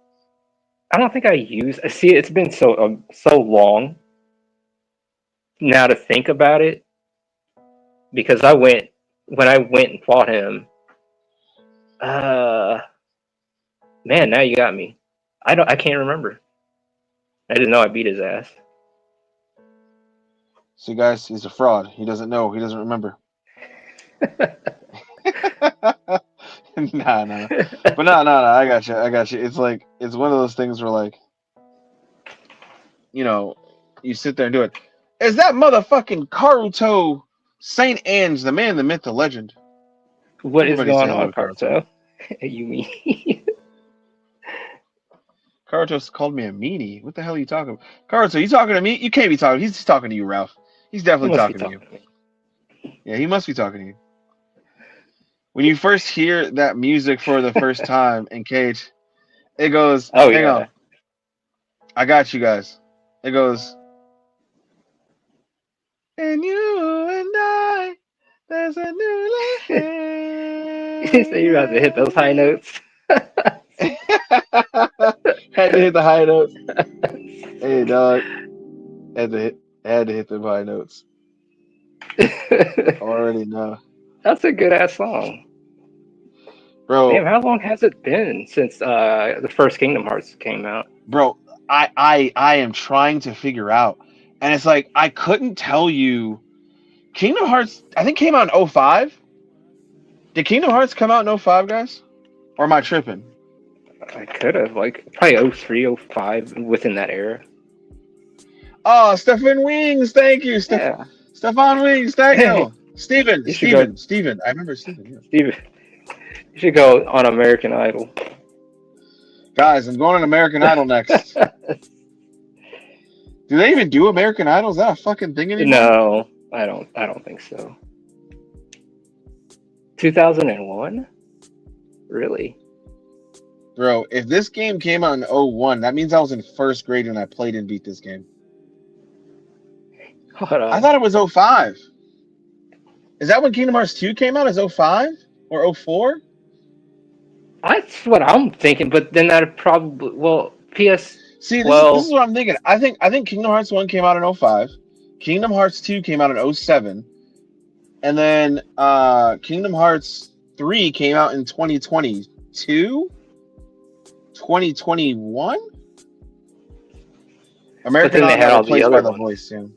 think I use. See, it's been so long now to think about it, because when I went and fought him. Man, now you got me. I can't remember. I didn't know I beat his ass. See, guys, he's a fraud. He doesn't know. He doesn't remember. Nah. But no. I got you. It's like, it's one of those things where, like, you know, you sit there and do it. Is that motherfucking Karuto Saint Ange, the man, the myth, the legend? What Everybody is going say on, hello, Karuto? You mean? Karuto called me a meanie. What the hell are you talking about? Karuto, you talking to me? You can't be talking. He's talking to you, Ralph. He's definitely talking to you. Yeah, he must be talking to you. When you first hear that music for the first time in Cage, it goes, Oh, hang yeah. on. I got you guys. It goes, and you and I, there's a new life. So you're about to hit those high notes? Had to hit the high notes. Hey, dog. Had to hit the high notes. Already know. That's a good ass song. Bro. Damn, how long has it been since the first Kingdom Hearts came out? Bro, I am trying to figure out. And it's like, I couldn't tell you. Kingdom Hearts, I think, came out in 05. Did Kingdom Hearts come out in 05, guys? Or am I tripping? I could have, like, probably 03, 05, within that era. Oh, Stefan Wings, thank you. Yeah. Stefan Wings, thank you. Steven. I remember Steven, yeah. Steven, you should go on American Idol. Guys, I'm going on American Idol next. Do they even do American Idol? Is that a fucking thing anymore? No, I don't think so. 2001? Really? Bro, if this game came out in 01, that means I was in first grade when I played and beat this game. Hold on. I thought it was 05. Is that when Kingdom Hearts 2 came out? Is 05 or 04? That's what I'm thinking, but then that probably, well, PS. See, this is what I'm thinking. I think Kingdom Hearts 1 came out in 05. Kingdom Hearts 2 came out in 07. And then Kingdom Hearts 3 came out in 2022? 2021? American Idol got replaced by The Voice soon.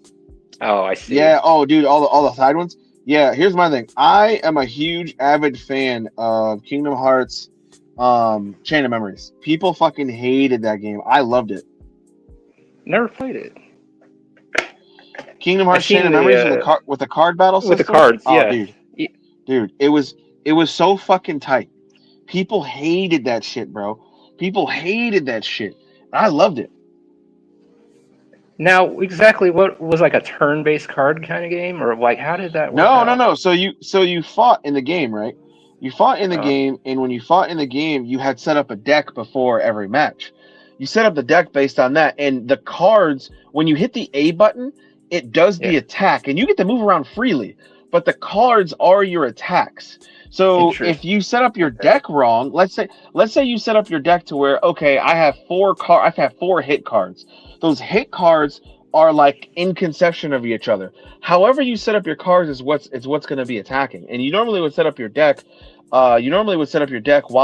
Oh, I see. Yeah, oh, dude, all the side ones. Yeah, here's my thing. I am a huge avid fan of Kingdom Hearts Chain of Memories. People fucking hated that game. I loved it. Never played it. Kingdom Hearts Chain of Memories with the card battle system? With the cards, oh, yeah. Dude, it was so fucking tight. People hated that shit, bro. People hated that shit. I loved it. Now, exactly what was, like, a turn-based card kind of game, or like how did that work? No. So you fought in the game, right? You fought in the game, and when you fought in the game, you had set up a deck before every match. You set up the deck based on that, and the cards, when you hit the A button, it does the attack, and you get to move around freely. But the cards are your attacks. So if you set up your deck wrong, let's say you set up your deck to where, okay, I have 4 hit cards. Those hit cards are like in conception of each other. However you set up your cards is what's going to be attacking. And you normally would set up your deck. While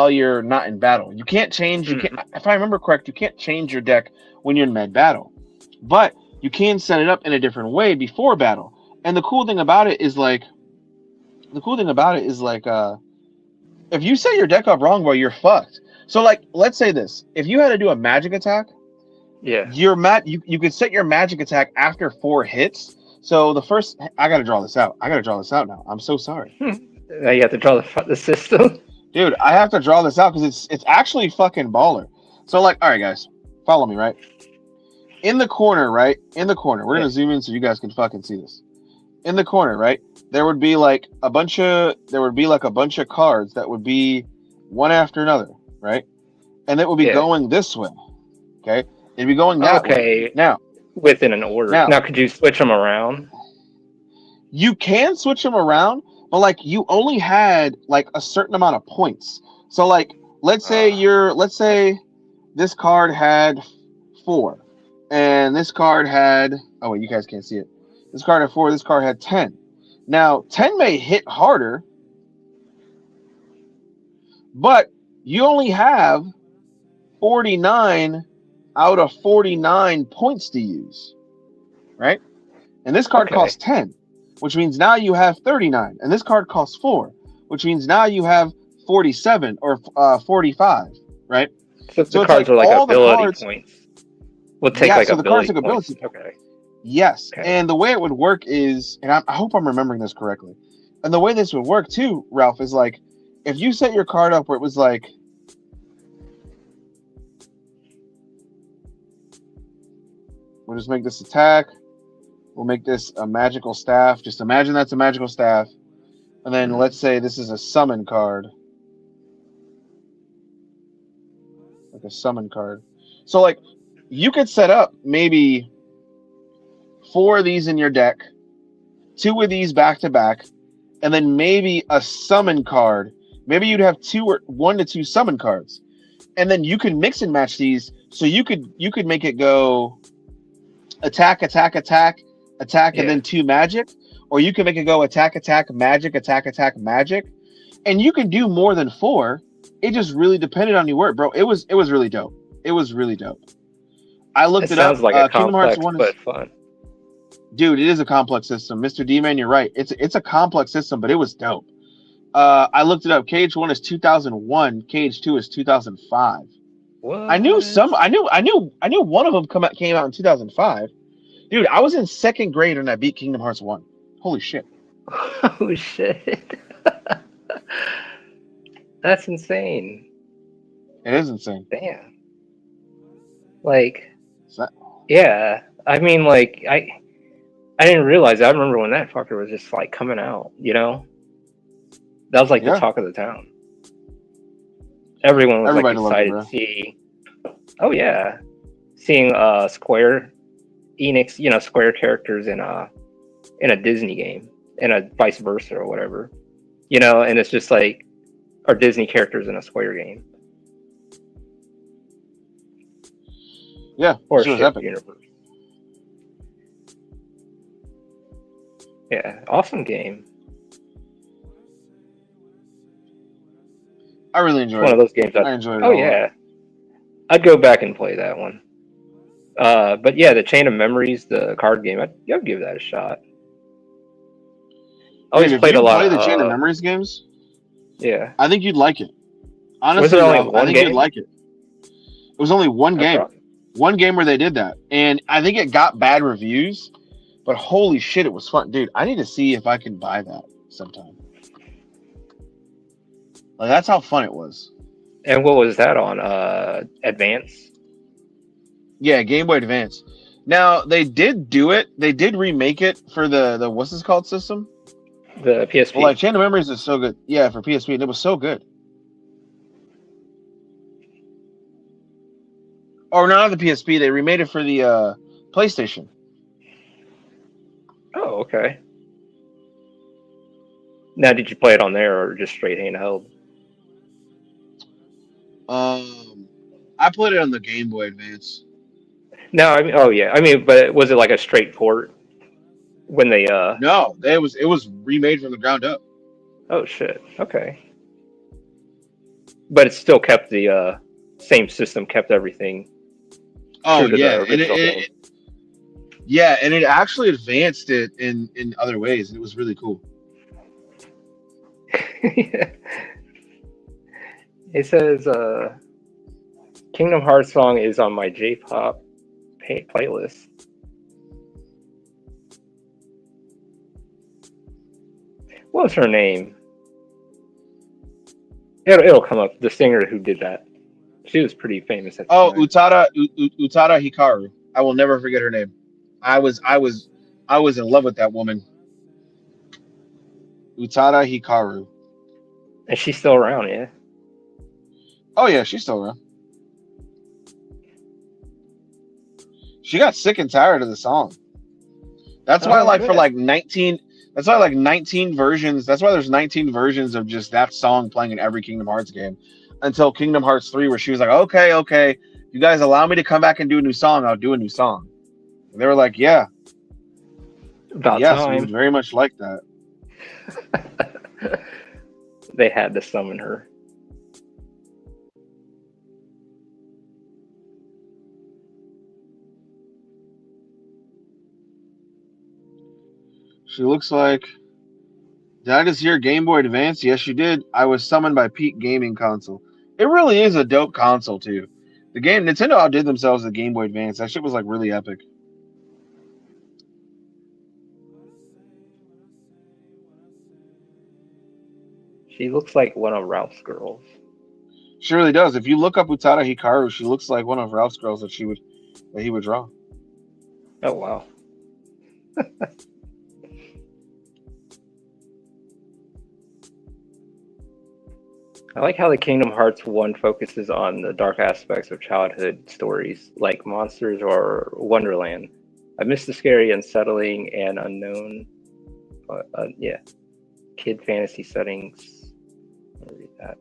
you're not in battle. You can't change. You can't. If I remember correct, you can't change your deck when you're in mid battle, but you can set it up in a different way before battle. And the cool thing about it is like, if you set your deck up wrong, bro, you're fucked. So like, let's say this: if you had to do a magic attack, Yeah. you could set your magic attack after 4 hits. So the first, I gotta draw this out. I gotta draw this out now. I'm so sorry, Now you have to draw the system. dude. I have to draw this out because it's actually fucking baller. So like, all right, guys, follow me, right? In the corner, right? In the corner, we're gonna zoom in so you guys can fucking see this. In the corner, right? There would be like a bunch of cards that would be one after another, right? And it would be going this way. Okay, it'd be going that way. Now, within an order. Now, could you switch them around? You can switch them around, but like you only had like a certain amount of points. So like, let's say this card had 4, and this card had, oh wait, you guys can't see it. This card had 4. This card had 10. Now 10 may hit harder, but you only have 49 out of 49 points to use, right? And this card costs 10, which means now you have 39. And this card costs 4, which means now you have 47 or 45, right? So the cards are like ability points. We'll take like ability points. Okay. Yes, and the way it would work is, and I hope I'm remembering this correctly, and the way this would work too, Ralph, is like, if you set your card up where it was like, we'll just make this attack, we'll make this a magical staff, just imagine that's a magical staff, and then let's say this is a summon card, like a summon card. So like, you could set up maybe 4 of these in your deck, 2 of these back to back, and then maybe a summon card. Maybe you'd have 1 to 2 summon cards, and then you could mix and match these. So you could make it go attack, attack, attack, attack, and then 2 magic, or you can make it go attack, attack, magic, attack, attack, magic, and you can do more than 4. It just really depended on your work, bro. It was really dope. It was really dope. I looked it up. Sounds like a complex but fun. Dude, it is a complex system. Mr. D-Man, you're right. It's a complex system, but it was dope. I looked it up. Cage 1 is 2001. Cage 2 is 2005. What? I knew one of them came out in 2005. Dude, I was in 2nd grade when I beat Kingdom Hearts 1. Holy shit. Oh shit. That's insane. It is insane. Damn. Like, yeah. I mean, like, I didn't realize. I remember when that fucker was just like coming out. You know, that was like the talk of the town. Everyone was like excited to see. Oh yeah, seeing Square Enix, you know, Square characters in a Disney game, and a vice versa or whatever. You know, and it's just like, our Disney characters in a Square game. Yeah, or epic universe. Yeah, awesome game. I really enjoyed it. One of those games I enjoyed it. Oh yeah, I'd go back and play that one. But yeah, the Chain of Memories, the card game, I'd give that a shot. I always played a lot. Play the Chain of Memories games? Yeah, I think you'd like it. Honestly, I think you'd like it. It was only one game. One game where they did that, and I think it got bad reviews. But holy shit, it was fun, dude. I need to see if I can buy that sometime. Like, that's how fun it was. And what was that on? Advance? Yeah, Game Boy Advance. Now they did do it. They did remake it for the what's this called system? The PSP. Well, like Chain of Memories is so good. Yeah, for PSP, and it was so good. Or not the PSP. They remade it for the PlayStation. Oh, okay. Now, did you play it on there or just straight handheld? I played it on the Game Boy Advance. No, I mean, oh yeah, I mean, but was it like a straight port when they? No, it was remade from the ground up. Oh shit! Okay, but it still kept the same system, kept everything. Oh yeah, Yeah, and it actually advanced it in other ways. It was really cool. It says Kingdom Hearts song is on my J-pop playlist. What was her name? It'll come up. The singer who did that. She was pretty famous at the Oh, time. Utada Hikaru. I will never forget her name. I was I was I was in love with that woman. Utada Hikaru. And she's still around, yeah. Oh yeah, she's still around. She got sick and tired of the song. That's why, Oh, like, for good. like 19, that's why, like, 19 versions, that's why there's 19 versions of just that song playing in every Kingdom Hearts game until Kingdom Hearts 3, where she was like, okay, you guys allow me to come back and do a new song, I'll do a new song. And they were like, yeah, About yes, we would time. very much like that. They had to summon her. She looks like, did I just hear Game Boy Advance? Yes, you did. I was summoned by Peak Gaming Console. It really is a dope console, too. The game, Nintendo outdid themselves with the Game Boy Advance. That shit was, like, really epic. She looks like one of Ralph's girls. She really does. If you look up Utada Hikaru, she looks like one of Ralph's girls that he would draw. Oh wow. I like how the Kingdom Hearts one focuses on the dark aspects of childhood stories, like monsters or Wonderland. I miss the scary, unsettling, and unknown, yeah, kid fantasy settings. Let me read that.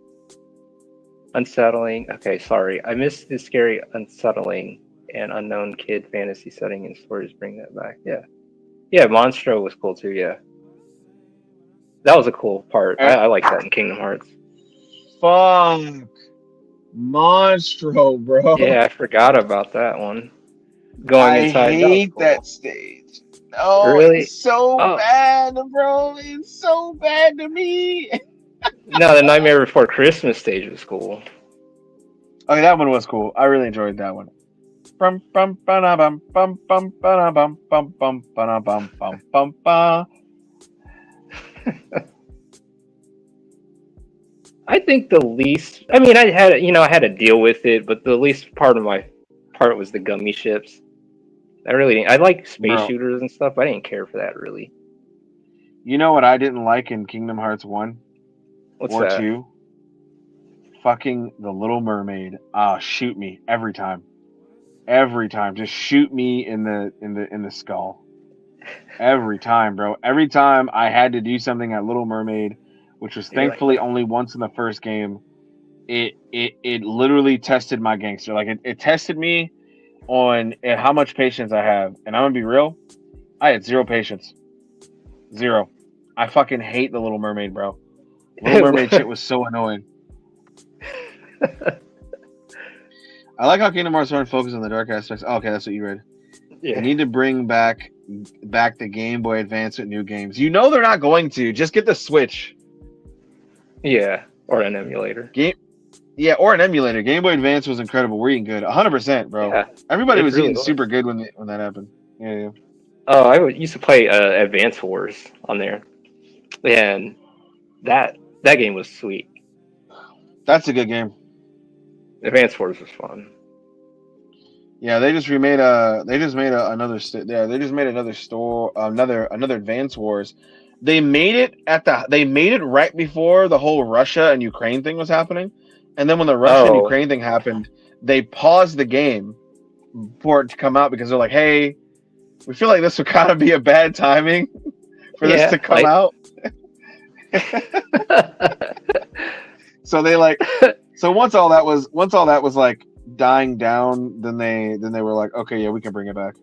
Unsettling. Okay, sorry. I miss the scary, unsettling, and unknown kid fantasy setting and stories. Bring that back. Yeah, yeah. Monstro was cool too. Yeah, that was a cool part. Eh, I like that in Kingdom Hearts. Fuck. Monstro, bro. Yeah, I forgot about that one. Going I inside, that was hate that cool. stage. Oh, Really? it's so Oh, bad, bro. It's so bad to me. no, the Nightmare Before Christmas stage was cool. Okay, that one was cool. I really enjoyed that one. Bum, bum, ba-da-bum, bum, bum, ba-da-bum, bum, bum, ba-da-bum, bum, bum, ba. I think the least, I mean, I had to deal with it, but the least part of my part was the gummy ships. I really didn't. I like space Bro, shooters and stuff. But I didn't care for that really. you know what I didn't like in Kingdom Hearts 1 What's or that? 2? Fucking the Little Mermaid. Ah, shoot me every time. Every time. Just shoot me in the skull. Every time, bro. Every time I had to do something at Little Mermaid, which was You're like, thankfully only once in the first game, it literally tested my gangster. Like it tested me on how much patience I have. And I'm gonna be real, I had zero patience. Zero. I fucking hate the Little Mermaid, bro. Little Mermaid shit was so annoying. I like how Kingdom Hearts 1 focuses on the dark aspects. Oh, okay, that's what you read. They yeah, need to bring back the Game Boy Advance with new games. You know they're not going to. Just get the Switch. yeah, or an emulator. Game, yeah, or an emulator. Game Boy Advance was incredible. We're eating good, 100%, bro. Yeah, Everybody it was really eating was. super good when that happened. Yeah. Oh, used to play Advance Wars on there, and that game was sweet. That's a good game. Advance Wars was fun. Yeah, they just remade a. They just made yeah, they just made another store. Another Advance Wars. They made it They made it right before the whole Russia and Ukraine thing was happening, and then when the Russia and Oh, Ukraine thing happened, they paused the game for it to come out because they're like, "Hey, we feel like this would kind of be a bad timing for this to yeah, come like. out." So they like, so once all that was like dying down, then they were like, okay, yeah, we can bring it back.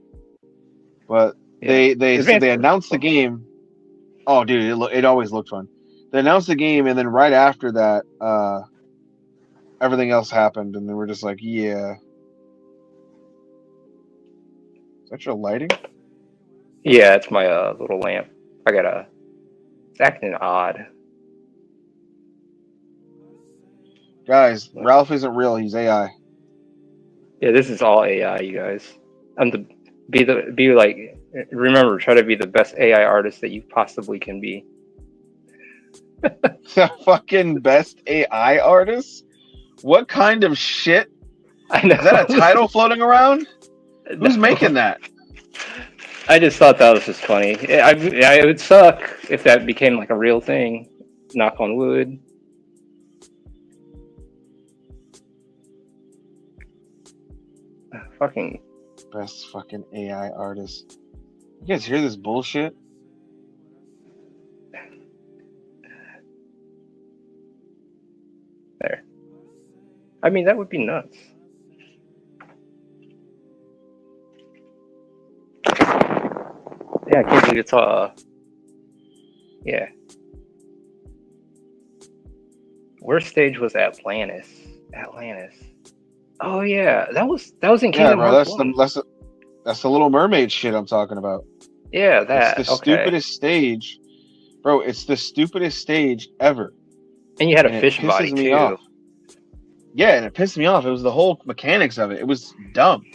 But Yeah, Advance they Wars was announced the fun. game. Oh, dude, it always looked fun. They announced the game, and then right after that, everything else happened, and they were just like, yeah. Is that your lighting? Yeah, it's my little lamp. It's acting odd. Guys, Ralph isn't real. He's AI. Yeah, this is all AI, you guys. I'm the be like remember, try to be the best AI artist that you possibly can be. The fucking best AI artist? What kind of shit? I know. Is that a title floating around? Who's No. making that? I just thought that was just funny. It would suck if that became like a real thing. Knock on wood. Fucking Best fucking AI artist. You guys hear this bullshit? there. I mean, that would be nuts. Yeah, I can't believe it's yeah. Worst stage was Atlantis. Atlantis. Oh yeah, that was in Yeah, Kingdom bro. Hearts 1. That's the Little Mermaid shit I'm talking about. Yeah, It's that. the Okay. stupidest stage, bro. It's the stupidest stage ever, And you had a and it fish pisses body me too. off. Yeah, and it pissed me off. It was the whole mechanics of it. It was dumb.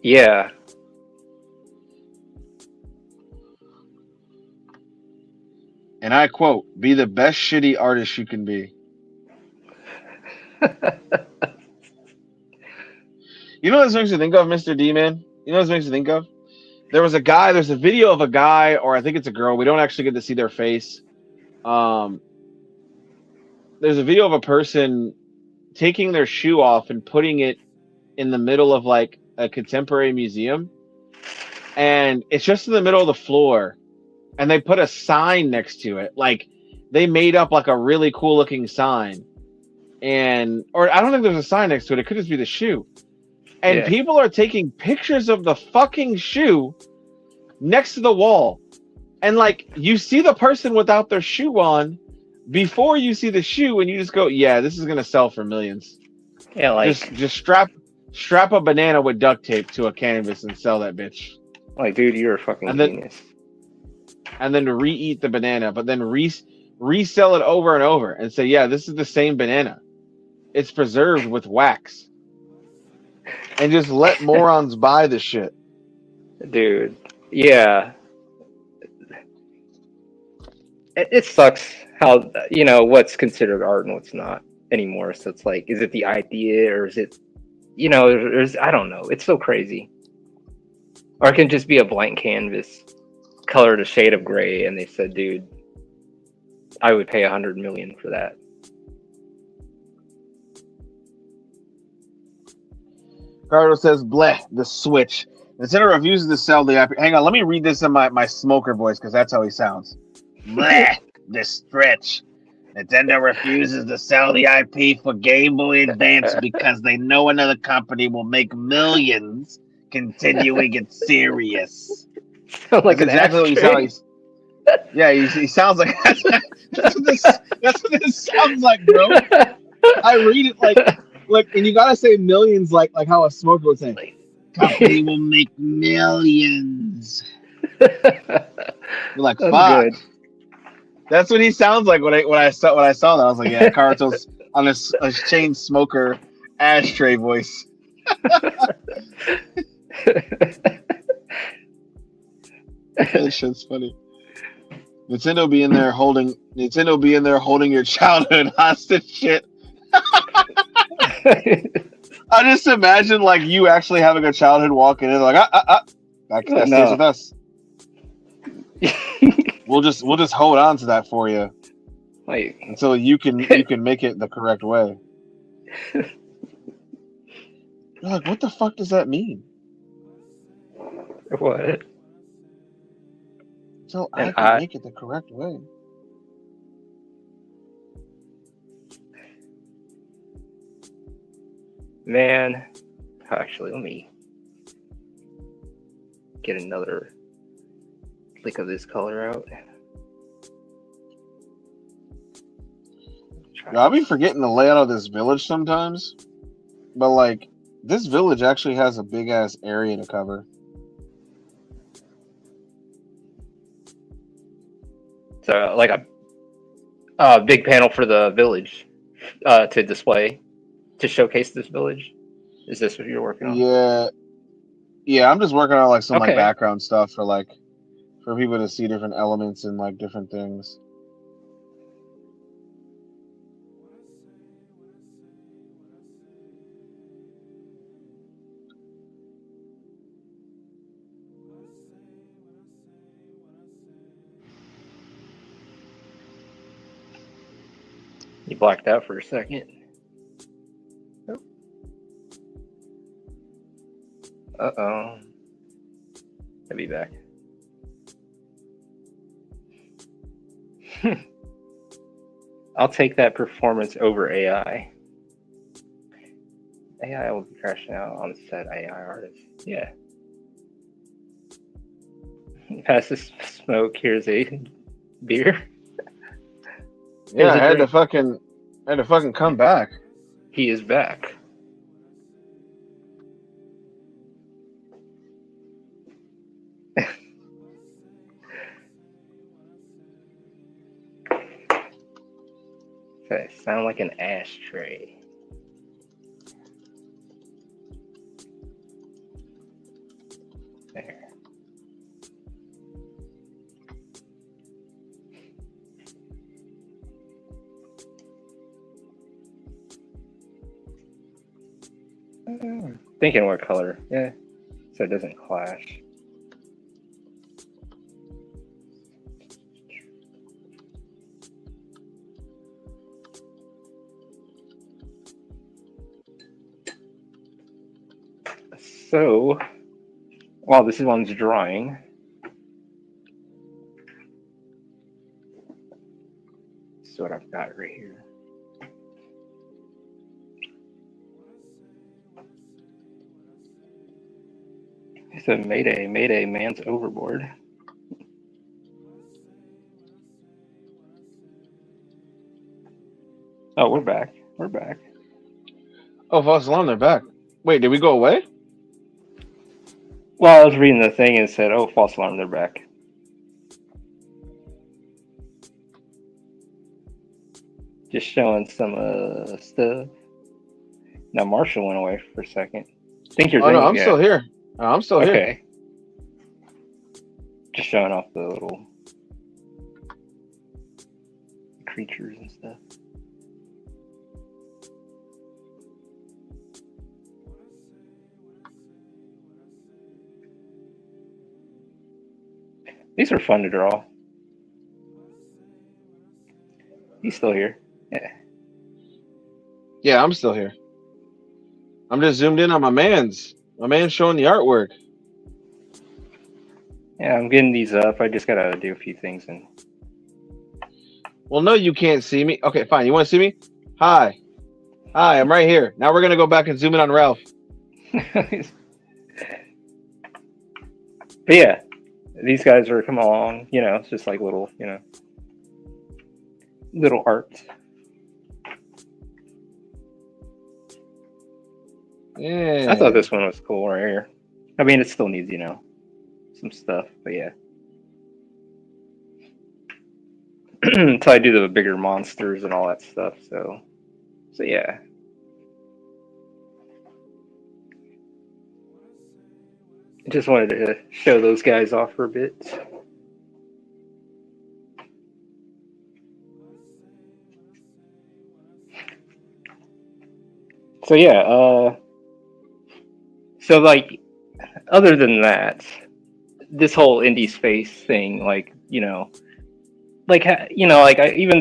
Yeah. And I quote, "Be the best shitty artist you can be." You know what this makes me think of, Mr. D, man? You know what this makes me think of? There's a video of a guy, or I think it's a girl. We don't actually get to see their face. There's a video of a person taking their shoe off and putting it in the middle of like a contemporary museum. And it's just in the middle of the floor. And they put a sign next to it. Like they made up like a really cool looking sign. Or I don't think there's a sign next to it. It could just be the shoe. And Yeah. people are taking pictures of the fucking shoe next to the wall. And like you see the person without their shoe on before you see the shoe, and you just go, yeah, this is gonna sell for millions. Yeah, like Just strap a banana with duct tape to a canvas and sell that bitch. dude, you're a fucking genius. And then re-eat the banana, but then resell it over and over and say, yeah, this is the same banana. It's preserved with wax. And just let morons buy the shit. Dude. Yeah. It sucks how what's considered art and what's not anymore. So it's like, is it the idea or is it there's I don't know. It's so crazy. Or it can just be a blank canvas colored a shade of gray and they said, dude, I would pay 100 million for that. Cardo says, bleh, the Switch. Nintendo refuses to sell the IP. Hang on, let me read this in my smoker voice because that's how he sounds. Bleh, the Switch. Nintendo refuses to sell the IP for Game Boy Advance because they know another company will make millions continuing it serious. Like that's exactly what he sounds. Yeah, he sounds like that's what this sounds like, bro. I read it like, and you gotta say millions, like how a smoker would say. Company will make millions. You're like, that's fuck. Good. That's what he sounds like when I saw that. I was like, yeah, Carto's on a chain smoker ashtray voice. That shit's funny. Nintendo be in there holding your childhood hostage shit. I just imagine like you actually having a childhood walking in like that stays with us. We'll just hold on to that for you until you can make it the correct way. You're like, what the fuck does that mean? What? So I can make it the correct way. Man, actually, let me get another lick of this color out. Yeah, I'll be forgetting the layout of this village sometimes, but like this village actually has a big ass area to cover. So like a big panel for the village to display, to showcase this village. Is this what you're working on? Yeah, yeah. I'm just working on like some like Okay. background stuff for people to see different elements and like different things. You blacked out for a second. Oh. Uh-oh. I'll be back. I'll take that performance over AI. AI will be crashing out on set AI artists. Yeah. Pass the smoke. Here's a beer. Yeah, Here's a drink. I had to fucking come back. He is back. Okay, sound like an ashtray. There. Thinking what color? Yeah, so it doesn't clash. So, while this one's drying, this is what I've got right here. It said, "Mayday, Mayday, man's overboard." Oh, we're back. We're back. Oh, false alarm, they're back. Wait, did we go away? Well, I was reading the thing and it said, "Oh, false alarm, they're back." Just showing some stuff. Now Marshall went away for a second. I think your Oh thing. no, I'm Yeah. still here. I'm still here. Okay. Just showing off the little creatures and stuff. These are fun to draw. He's still here. Yeah. Yeah, I'm still here. I'm just zoomed in on my man's. My man's showing the artwork. Yeah, I'm getting these up. I just gotta do a few things and. Well, no, you can't see me. Okay, fine. You want to see me? Hi. Hi, I'm right here. Now we're going to go back and zoom in on Ralph. But yeah, these guys are coming along. You know, it's just like little, little art. Yeah. I thought this one was cool right here. I mean, it still needs, some stuff, but yeah. Until I do the bigger monsters and all that stuff, so yeah. I just wanted to show those guys off for a bit. So yeah, so like, other than that, this whole indie space thing, like, even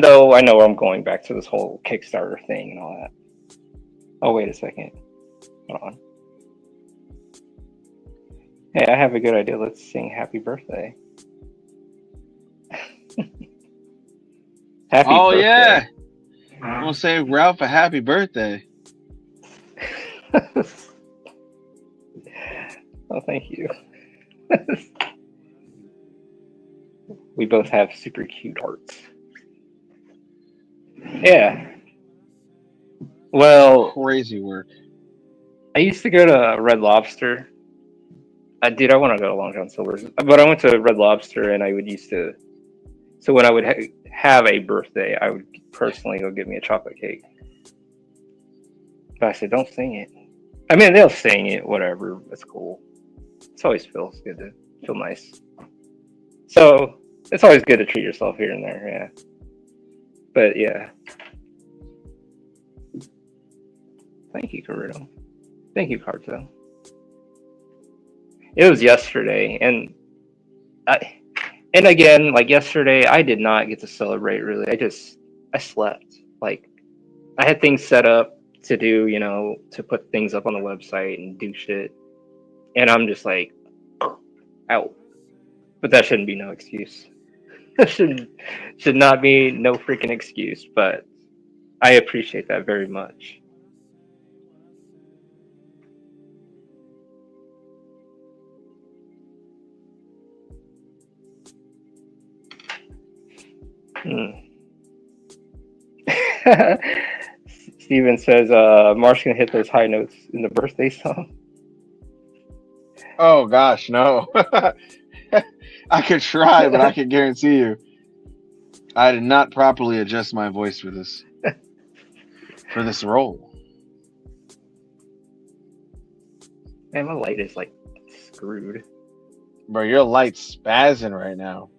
though I know I'm going back to this whole Kickstarter thing and all that. Oh, wait a second. Hold on. Hey, I have a good idea. Let's sing Happy Birthday. Happy Oh, birthday. yeah. I'm going to say Ralph a happy birthday. Oh, thank you. We both have super cute hearts. Yeah. Well, Crazy work. I used to go to Red Lobster. I want to go to Long John Silver's, but I went to Red Lobster and I would used to So when I would have a birthday, I would personally go get me a chocolate cake. But I said, don't sing it. I mean, they'll sing it, whatever. It's cool. It always feels good to feel nice. So it's always good to treat yourself here and there, yeah. But yeah. Thank you, Carito. Thank you, Carto. It was yesterday, and again, like yesterday, I did not get to celebrate really. I slept. Like I had things set up to do, to put things up on the website and do shit. And I'm just like out. But that shouldn't be no excuse. That should not be no freaking excuse, but I appreciate that very much. Steven says Marsh gonna hit those high notes in the birthday song. Oh gosh, no. I could try, but I can guarantee you I did not properly adjust my voice for this role. Man, my light is like screwed. Bro, your light's spazzing right now.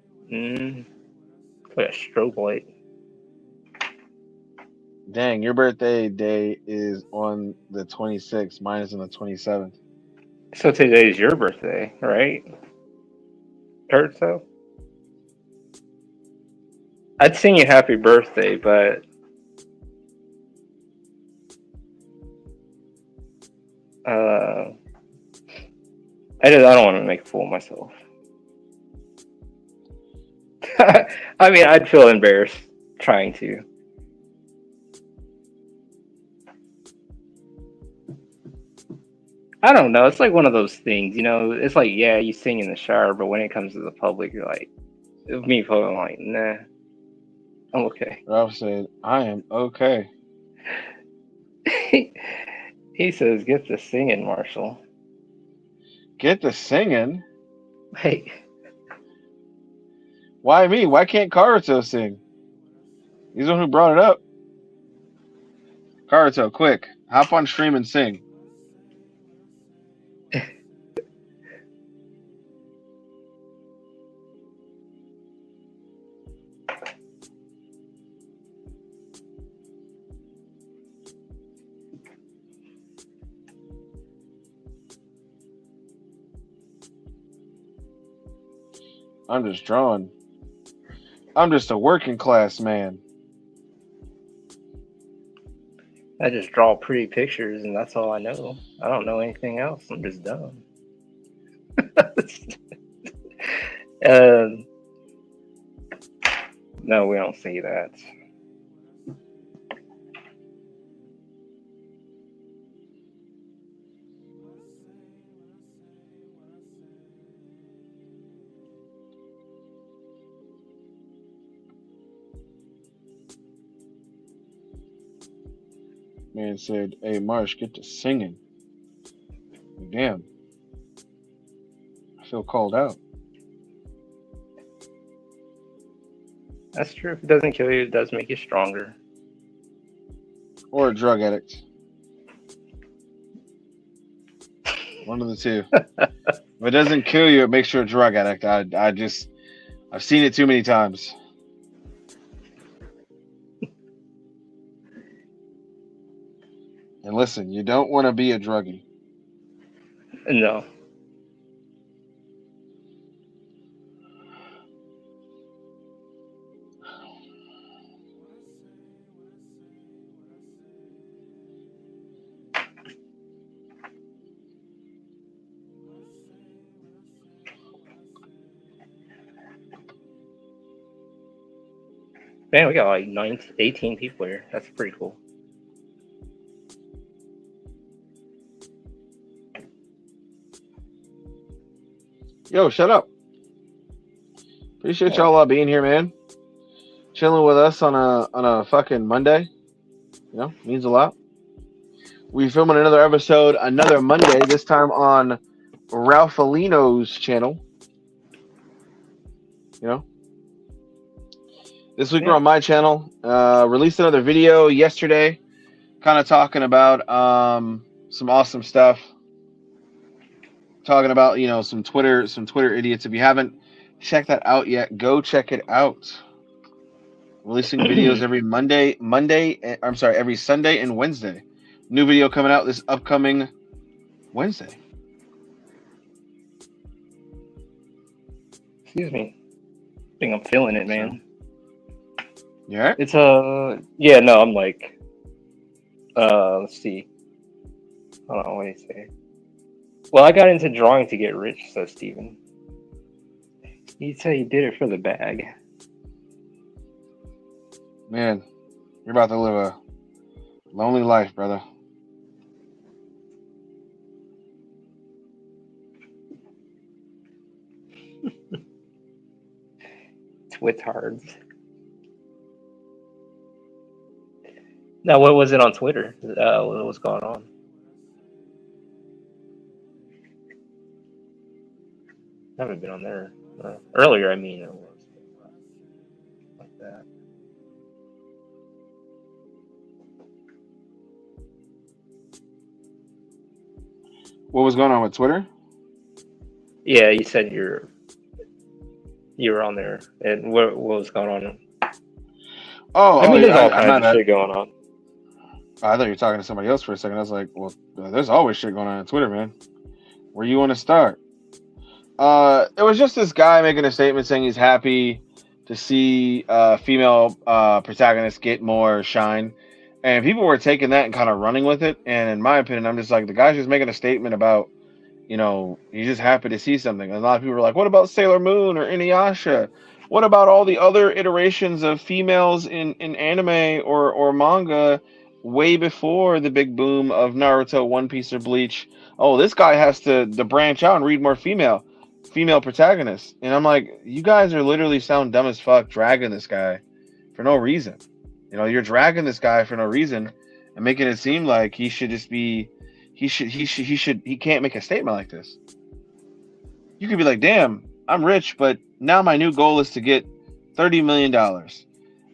Like a strobe light. Dang, your birthday day is on the 26th. Mine is on the 27th. So today's your birthday, right? Heard so? I'd sing you happy birthday, but I don't want to make a fool of myself. I mean, I'd feel embarrassed trying to. I don't know. It's like one of those things, It's like, yeah, you sing in the shower, but when it comes to the public, you're like, me, I'm like, nah, I'm okay. Ralph said, I am okay. He says, get to singing, Marshall. Get to singing? Hey. Why me? Why can't Karuto sing? He's the one who brought it up. Karuto, quick. Hop on stream and sing. I'm just drawing. I'm just a working class man. I just draw pretty pictures, and that's all I know. I don't know anything else. I'm just dumb. No, we don't see that. Man said, hey, Marsh, get to singing. Damn. I feel called out. That's true. If it doesn't kill you, it does make you stronger. Or a drug addict. One of the two. If it doesn't kill you, it makes you a drug addict. I've seen it too many times. And listen, you don't want to be a druggie. No. Man, we got like 18 people here. That's pretty cool. Yo, shut up. Appreciate y'all being here, man. Chilling with us on a fucking Monday. Means a lot. We filming another episode, another Monday, this time on Ralphalino's channel. This week we're on my channel. Released another video yesterday, kind of talking about some awesome stuff. Talking about some Twitter idiots. If you haven't checked that out yet, go check it out. Releasing videos every every Sunday and Wednesday. New video coming out this upcoming Wednesday. Excuse me. I think I'm feeling it, man. Yeah. It's yeah, no, I'm like let's see. Hold on, what do you say? Well, I got into drawing to get rich, says Steven. You'd say you did it for the bag. Man, you're about to live a lonely life, brother. Twittards. Now, what was it on Twitter? What was going on? I haven't been on there. Earlier, I mean, it was like that. What was going on with Twitter? Yeah, you said you were on there, and what was going on? I mean, there's all kinds of shit going on. I thought you were talking to somebody else for a second. I was like, well, there's always shit going on Twitter, man. Where you want to start? It was just this guy making a statement saying he's happy to see female protagonists get more shine. And people were taking that and kind of running with it. And in my opinion, I'm just like, the guy's just making a statement about, he's just happy to see something. And a lot of people were like, what about Sailor Moon or Inuyasha? What about all the other iterations of females in anime or manga way before the big boom of Naruto, One Piece, or Bleach? Oh, this guy has to branch out and read more female protagonists. And I'm like, you guys are literally sound dumb as fuck dragging this guy for no reason. You're dragging this guy for no reason and making it seem like he should just be he can't make a statement like this. You could be like, damn, I'm rich, but now my new goal is to get $30 million.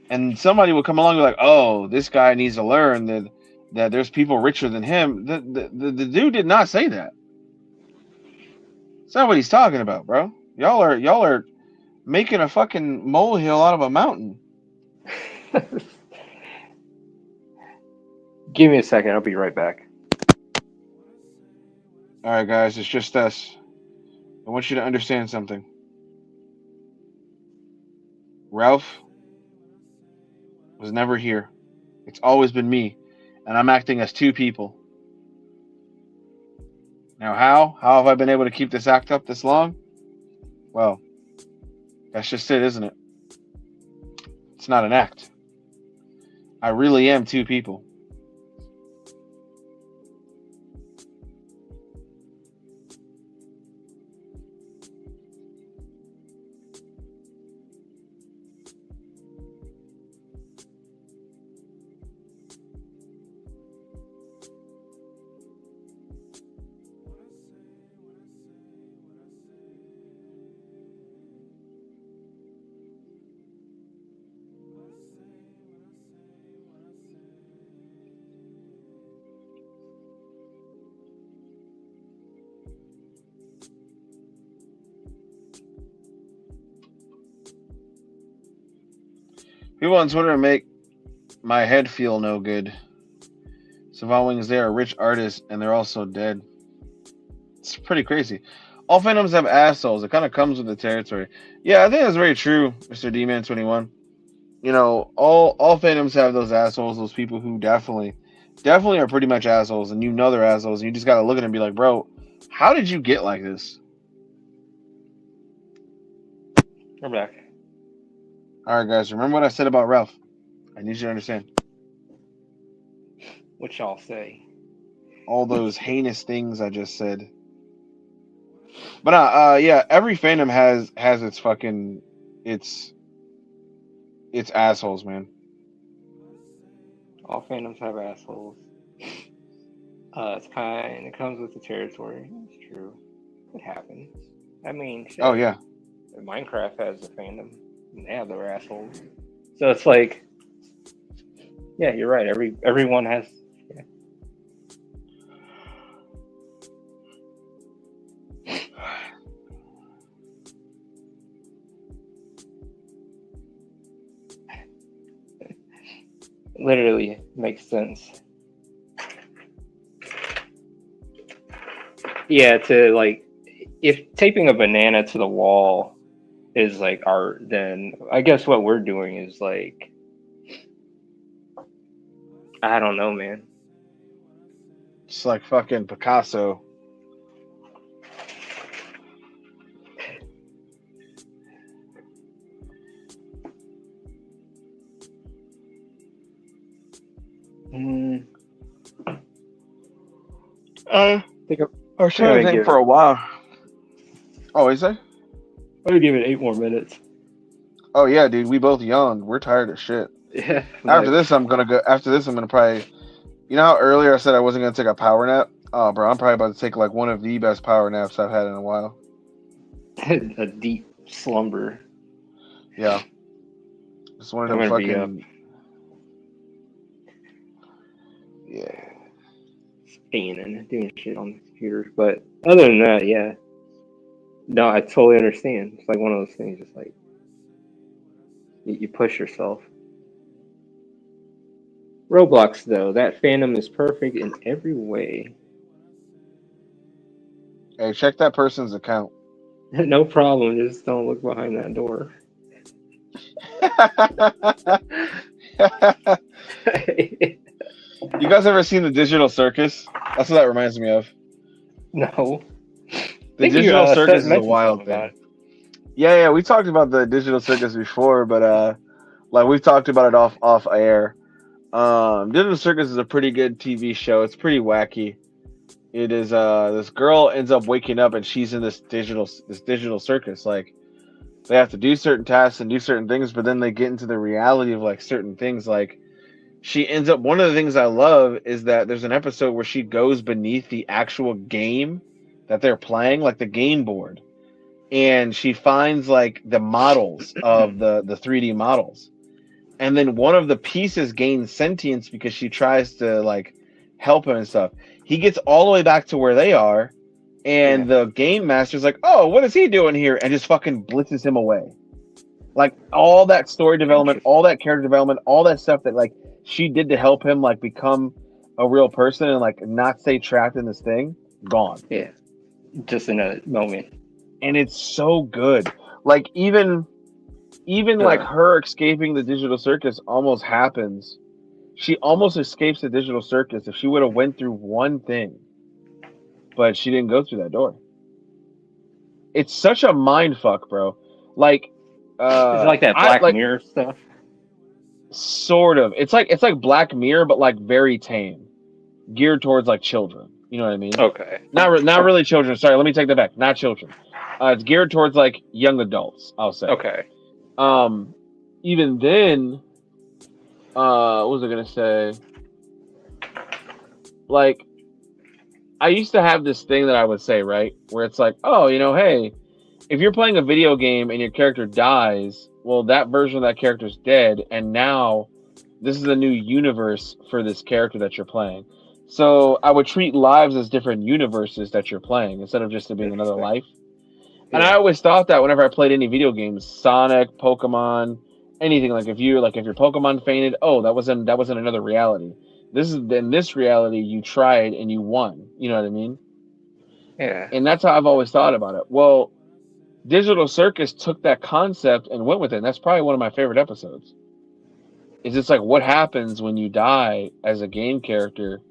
And somebody will come along and be like, oh, this guy needs to learn that there's people richer than him. The dude did not say that. That's not what he's talking about, bro. Y'all are making a fucking molehill out of a mountain. Give me a second. I'll be right back. All right, guys. It's just us. I want you to understand something. Ralph was never here. It's always been me. And I'm acting as two people. Now, how have I been able to keep this act up this long? Well, that's just it, isn't it? It's not an act. I really am two people. People on Twitter make my head feel no good. Savon Wings, they are rich artists, and they're also dead. It's pretty crazy. All fandoms have assholes. It kind of comes with the territory. Yeah, I think that's very true, Mr. D-Man21. All fandoms have those assholes, those people who definitely are pretty much assholes, and they're assholes, and you just got to look at them and be like, bro, how did you get like this? We're back. All right, guys, remember what I said about Ralph. I need you to understand. What y'all say? All those heinous things I just said. But yeah, every fandom has its fucking its assholes, man. All fandoms have assholes. It comes with the territory. It's true. It happens. I mean, shit. Oh yeah. Minecraft has a fandom. And they have their assholes. So it's like, yeah, you're right. Everyone has. Yeah. Literally makes sense. Yeah, to like, if taping a banana to the wall is like art, then I guess what we're doing is like, I don't know, man. It's like fucking Picasso. Mm, I think I'm was trying to gonna think give for it. a while. Oh, is that? I'm gonna give it 8 more minutes. Oh yeah, dude. We both yawned. We're tired of shit. Yeah, I'm After like, this, I'm gonna go. After this, I'm gonna probably. You know how earlier I said I wasn't gonna take a power nap? Oh, bro, I'm probably about to take like one of the best power naps I've had in a while. a deep slumber. Yeah, just one of I'm them gonna be up fucking. Yeah. staying and doing shit on the computer. But other than that, yeah. No, I totally understand. It's like one of those things. It's like you push yourself. Roblox, though, that fandom is perfect in every way. Hey, check that person's account. No problem. Just don't look behind that door. You guys ever seen the Digital Circus? That's what that reminds me of. No. I The think you Digital Circus is a mentioned wild something about thing. it. Yeah, we talked about the Digital Circus before, but like we've talked about it off air. Digital Circus is a pretty good TV show. It's pretty wacky. It is this girl ends up waking up and she's in this digital circus. Like they have to do certain tasks and do certain things, but then they get into the reality of like certain things. Like she ends up one of the things I love is that there's an episode where she goes beneath the actual game that they're playing, like the game board, and she finds like the models of the 3D models. And then one of the pieces gains sentience because she tries to like help him and stuff. He gets all the way back to where they are, Yeah. and the game master's like, "Oh, what is he doing here?" and just fucking blitzes him away. Like all that story development, Interesting. all that character development, all that stuff that like she did to help him like become a real person and like not stay trapped in this thing, gone. Yeah. Just in a moment. And it's so good. Like even like her escaping the digital circus almost happens. She almost escapes the digital circus if she would have went through one thing, but she didn't go through that door. It's such a mind fuck, bro. Like, Is it like that I Black like Mirror stuff? sort of. It's like Black Mirror, but like very tame, geared towards like children. You know what I mean? Okay. Not really children. Sorry, let me take that back. Not children. It's geared towards like young adults. I'll say. Okay. Even then, what was I gonna say? Like, I used to have this thing that I would say, right? Where it's like, oh, hey, if you're playing a video game and your character dies, well, that version of that character is dead, and now this is a new universe for this character that you're playing. So I would treat lives as different universes that you're playing instead of just it being another Interesting. life. Yeah. And I always thought that whenever I played any video games, Sonic, Pokemon, anything, like if your Pokemon fainted, oh, that wasn't another reality. This is in this reality you tried and you won. You know what I mean? Yeah. And that's how I've always thought about it. Well, Digital Circus took that concept and went with it. And that's probably one of my favorite episodes. Is it's like what happens when you die as a game character,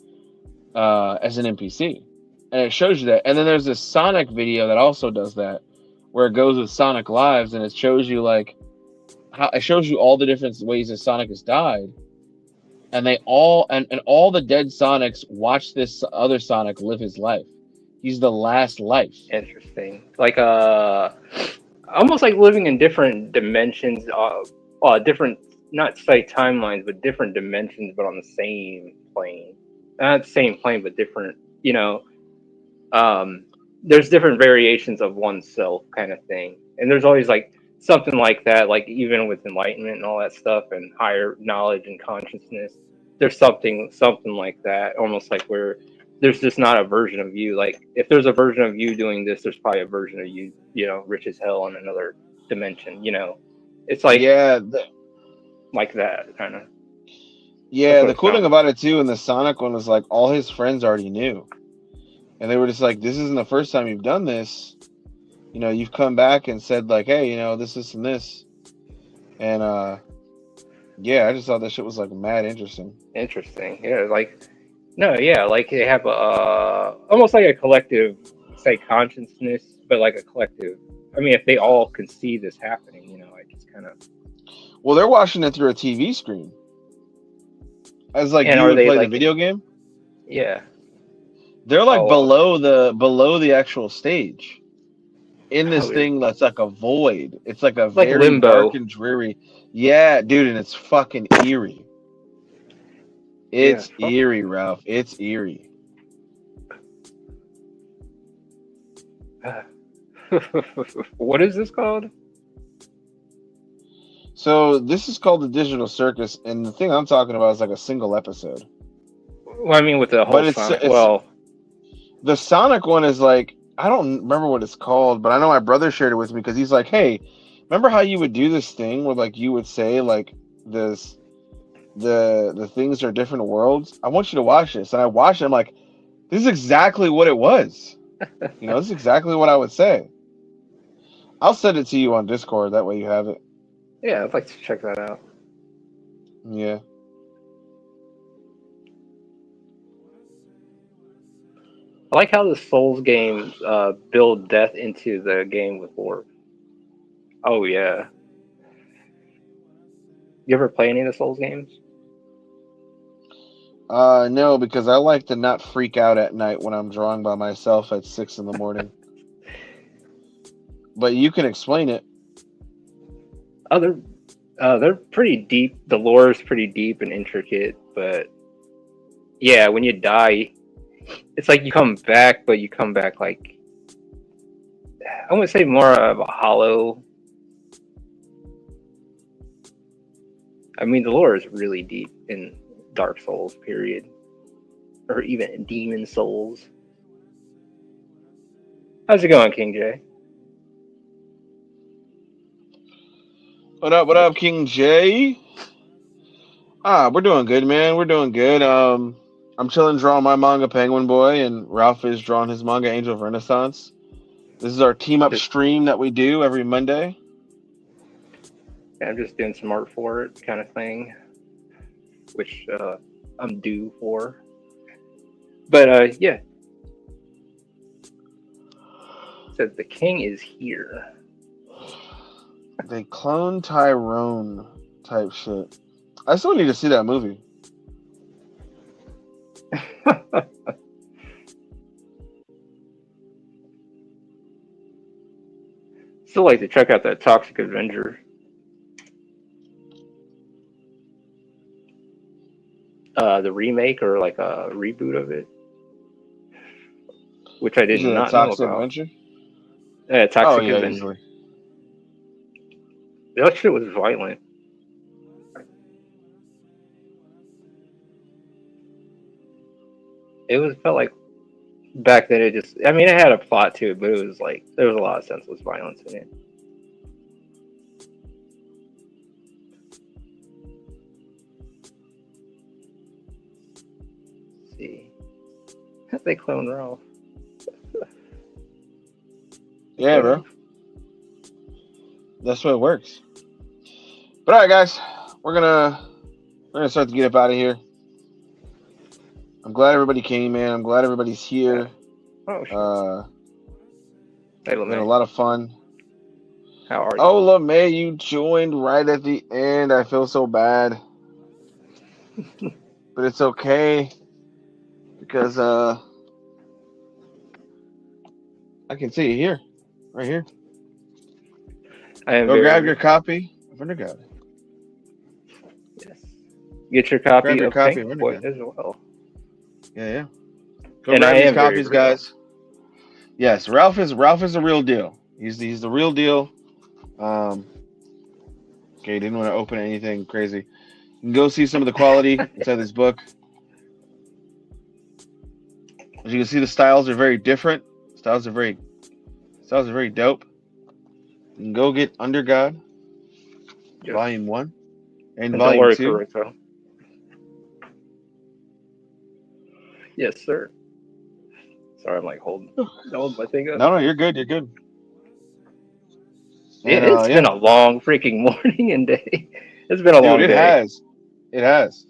as an NPC, and it shows you that. And then there's this Sonic video that also does that, where it goes with Sonic Lives, and it shows you like how it shows you all the different ways that Sonic has died, and they all and all the dead Sonics watch this other Sonic live his life. He's the last life. Interesting. Like almost like living in different dimensions, different, not say timelines, but different dimensions, but on the same plane. Not the same plane, but different. There's different variations of oneself, kind of thing. And there's always like something like that. Like even with enlightenment and all that stuff, and higher knowledge and consciousness, there's something like that, almost like where there's just not a version of you. Like if there's a version of you doing this, there's probably a version of you, rich as hell in another dimension. It's like Yeah, like that kind of. yeah. The cool thing about it too, in the Sonic one, was like all his friends already knew, and they were just like, "This isn't the first time you've done this. You've come back and said like, hey, this and this." And yeah, I just thought that shit was like mad interesting. Interesting, yeah. Like, no, yeah, like they have almost like a collective, say, consciousness, but like a collective. I mean, if they all can see this happening, like it's kind of. Well, they're watching it through a TV screen. As like and you would play like, the video game. Yeah. They're like below the actual stage. In this thing that's like a void. It's like a very limbo. Dark and dreary. Yeah, dude, and it's fucking eerie. It's eerie, Ralph. It's eerie. What is this called? So this is called the Digital Circus, and the thing I'm talking about is like a single episode. Well, I mean, with the whole Sonic. The Sonic one is like, I don't remember what it's called, but I know my brother shared it with me because he's like, "Hey, remember how you would do this thing where like you would say like this, the things are different worlds? I want you to watch this." And I watched it. I'm like, "This is exactly what it was. This is exactly what I would say." I'll send it to you on Discord. That way you have it. Yeah, I'd like to check that out. Yeah. I like how the Souls games build death into the game with lore. Oh, yeah. You ever play any of the Souls games? No, because I like to not freak out at night when I'm drawing by myself at 6 a.m. But you can explain it. They're pretty deep. The lore is pretty deep and intricate, but yeah, when you die, it's like you come back, but you come back like, I wouldn't say more of a hollow. I mean, the lore is really deep in Dark Souls, period. Or even in Demon Souls. How's it going, King J? What up, King J? We're doing good, man. We're doing good. I'm chilling drawing my manga Penguin Boy, and Ralph is drawing his manga Angel of Renaissance. This is our team up stream that we do every Monday. Yeah, I'm just doing some art for it kind of thing, which I'm due for. But yeah. Said the king is here. They clone Tyrone type shit. I still need to see that movie. Still like to check out that Toxic Avenger. The remake or like a reboot of it, which I did not know about. Adventure? Yeah, Toxic Avenger. Easily. That shit was violent. It felt like back then it had a plot to it, but it was like there was a lot of senseless violence in it. Let's see. They clone Ralph. Yeah, bro. That's what it works. But all right, guys, we're gonna start to get up out of here. I'm glad everybody came, man. I'm glad everybody's here. Oh, sure. It's been a lot of fun. How are you? Oh, LeMay, you joined right at the end. I feel so bad. But it's okay. Because I can see you here. Right here. Go grab your copy of Underground. Yes. Get your copy grab your of copy Penguin Boy as well. Yeah. Go grab these copies, guys. Yes, Ralph is the real deal. He's the real deal. Okay, didn't want to open anything crazy. You can go see some of the quality inside this book. As you can see, the styles are very different. Styles are very dope. You can go get Under God, Yes. Volume 1 and And don't Volume worry, 2. Carrico. Yes, sir. Sorry, I'm like holding my thing up. No, you're good. You're good. And It's been a long freaking morning and day. It's been a long it day. has. It has.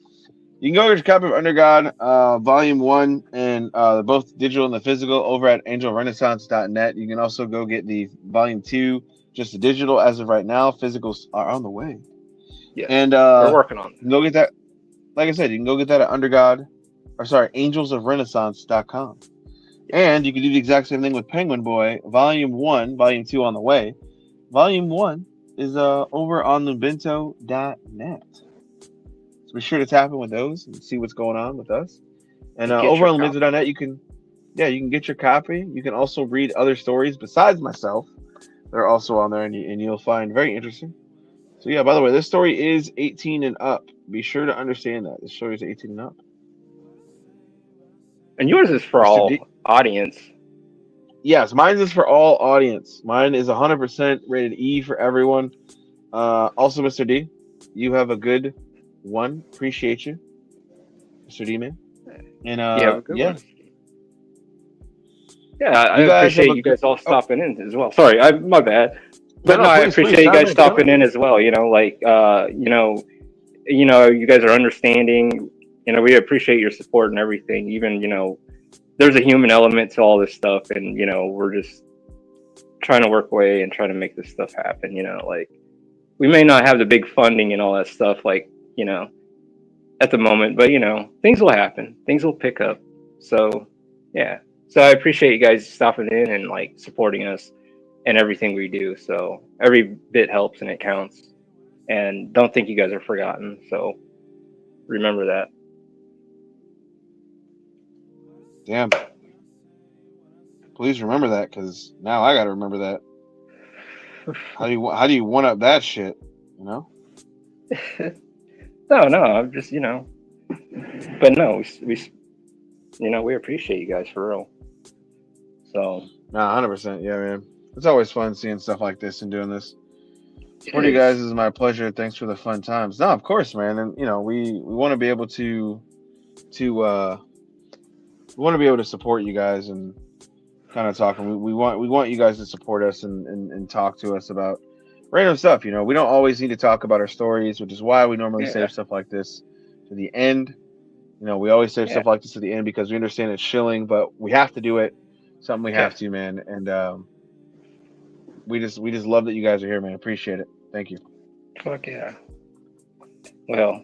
You can go get your copy of Under God, Volume 1, and both digital and the physical over at angelrenaissance.net. You can also go get the Volume 2, just the digital as of right now. Physicals are on the way. Yes, And we're working on you can go get that. Like I said, you can go get that at angelsofrenaissance.com. And you can do the exact same thing with Penguin Boy, Volume 1, Volume 2 on the way. Volume 1 is over on Lubinto.net. So be sure to tap in with those and see what's going on with us. And over on Lubinto.net, you can get your copy. You can also read other stories besides myself. They're also on there, and you'll find very interesting. So yeah, by the way, this story is 18 and up. Be sure to understand that. This story is 18 and up. And yours is for all audience. Yes, mine is for all audience. Mine is 100% rated E for everyone. Also, Mr. D, you have a good one. Appreciate you, Mr. D, man. And you have a good one. Yeah, I appreciate you guys all stopping in as well. Sorry, my bad. But I appreciate you guys stopping in as well. You know, like you guys are understanding. You know, we appreciate your support and everything. Even there's a human element to all this stuff, and we're just trying to work away and trying to make this stuff happen. Like we may not have the big funding and all that stuff, like at the moment, but things will happen. Things will pick up. So yeah. So I appreciate you guys stopping in and like supporting us and everything we do. So every bit helps and it counts. And don't think you guys are forgotten. So remember that. Damn. Please remember that, because now I got to remember that. How do you one up that shit? No, I'm just But no, we appreciate you guys for real. So. Nah, 100%. Yeah, man. It's always fun seeing stuff like this and doing this. For you guys is my pleasure. Thanks for the fun times. No, of course, man. And we want to be able to support you guys and kind of talk. And we want you guys to support us and talk to us about random stuff. We don't always need to talk about our stories, which is why we normally save stuff like this to the end. We always save stuff like this to the end because we understand it's shilling, but we have to do it. Something we have to, man. And we just love that you guys are here, man. Appreciate it. Thank you. Fuck yeah. Well,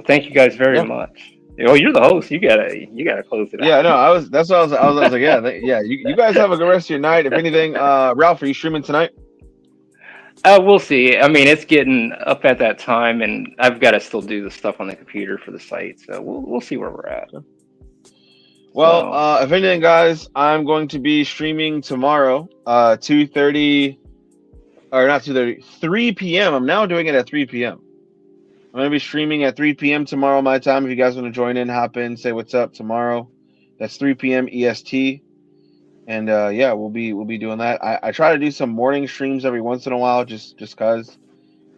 thank you guys very much. Oh, you're the host. You gotta close it out. Yeah, no, that's what I was like, yeah. You guys have a good rest of your night. If anything, Ralph, are you streaming tonight? We'll see. I mean, it's getting up at that time, and I've got to still do the stuff on the computer for the site. So we'll see where we're at. Well, if anything, guys, I'm going to be streaming tomorrow, 2:30, or not 2:30, 3 p.m. I'm now doing it at 3 p.m. I'm going to be streaming at 3 p.m. tomorrow, my time. If you guys want to join in, hop in, say what's up tomorrow. That's 3 p.m. EST. And we'll be doing that. I try to do some morning streams every once in a while, just because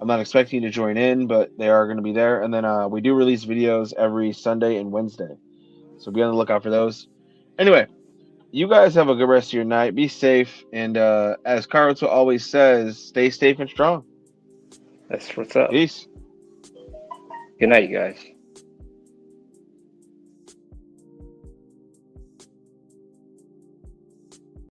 I'm not expecting you to join in, but they are going to be there. And then we do release videos every Sunday and Wednesday, so be on the lookout for those. Anyway, you guys have a good rest of your night. Be safe, and as Karuto always says, stay safe and strong. That's what's up. Peace. Good night, you guys.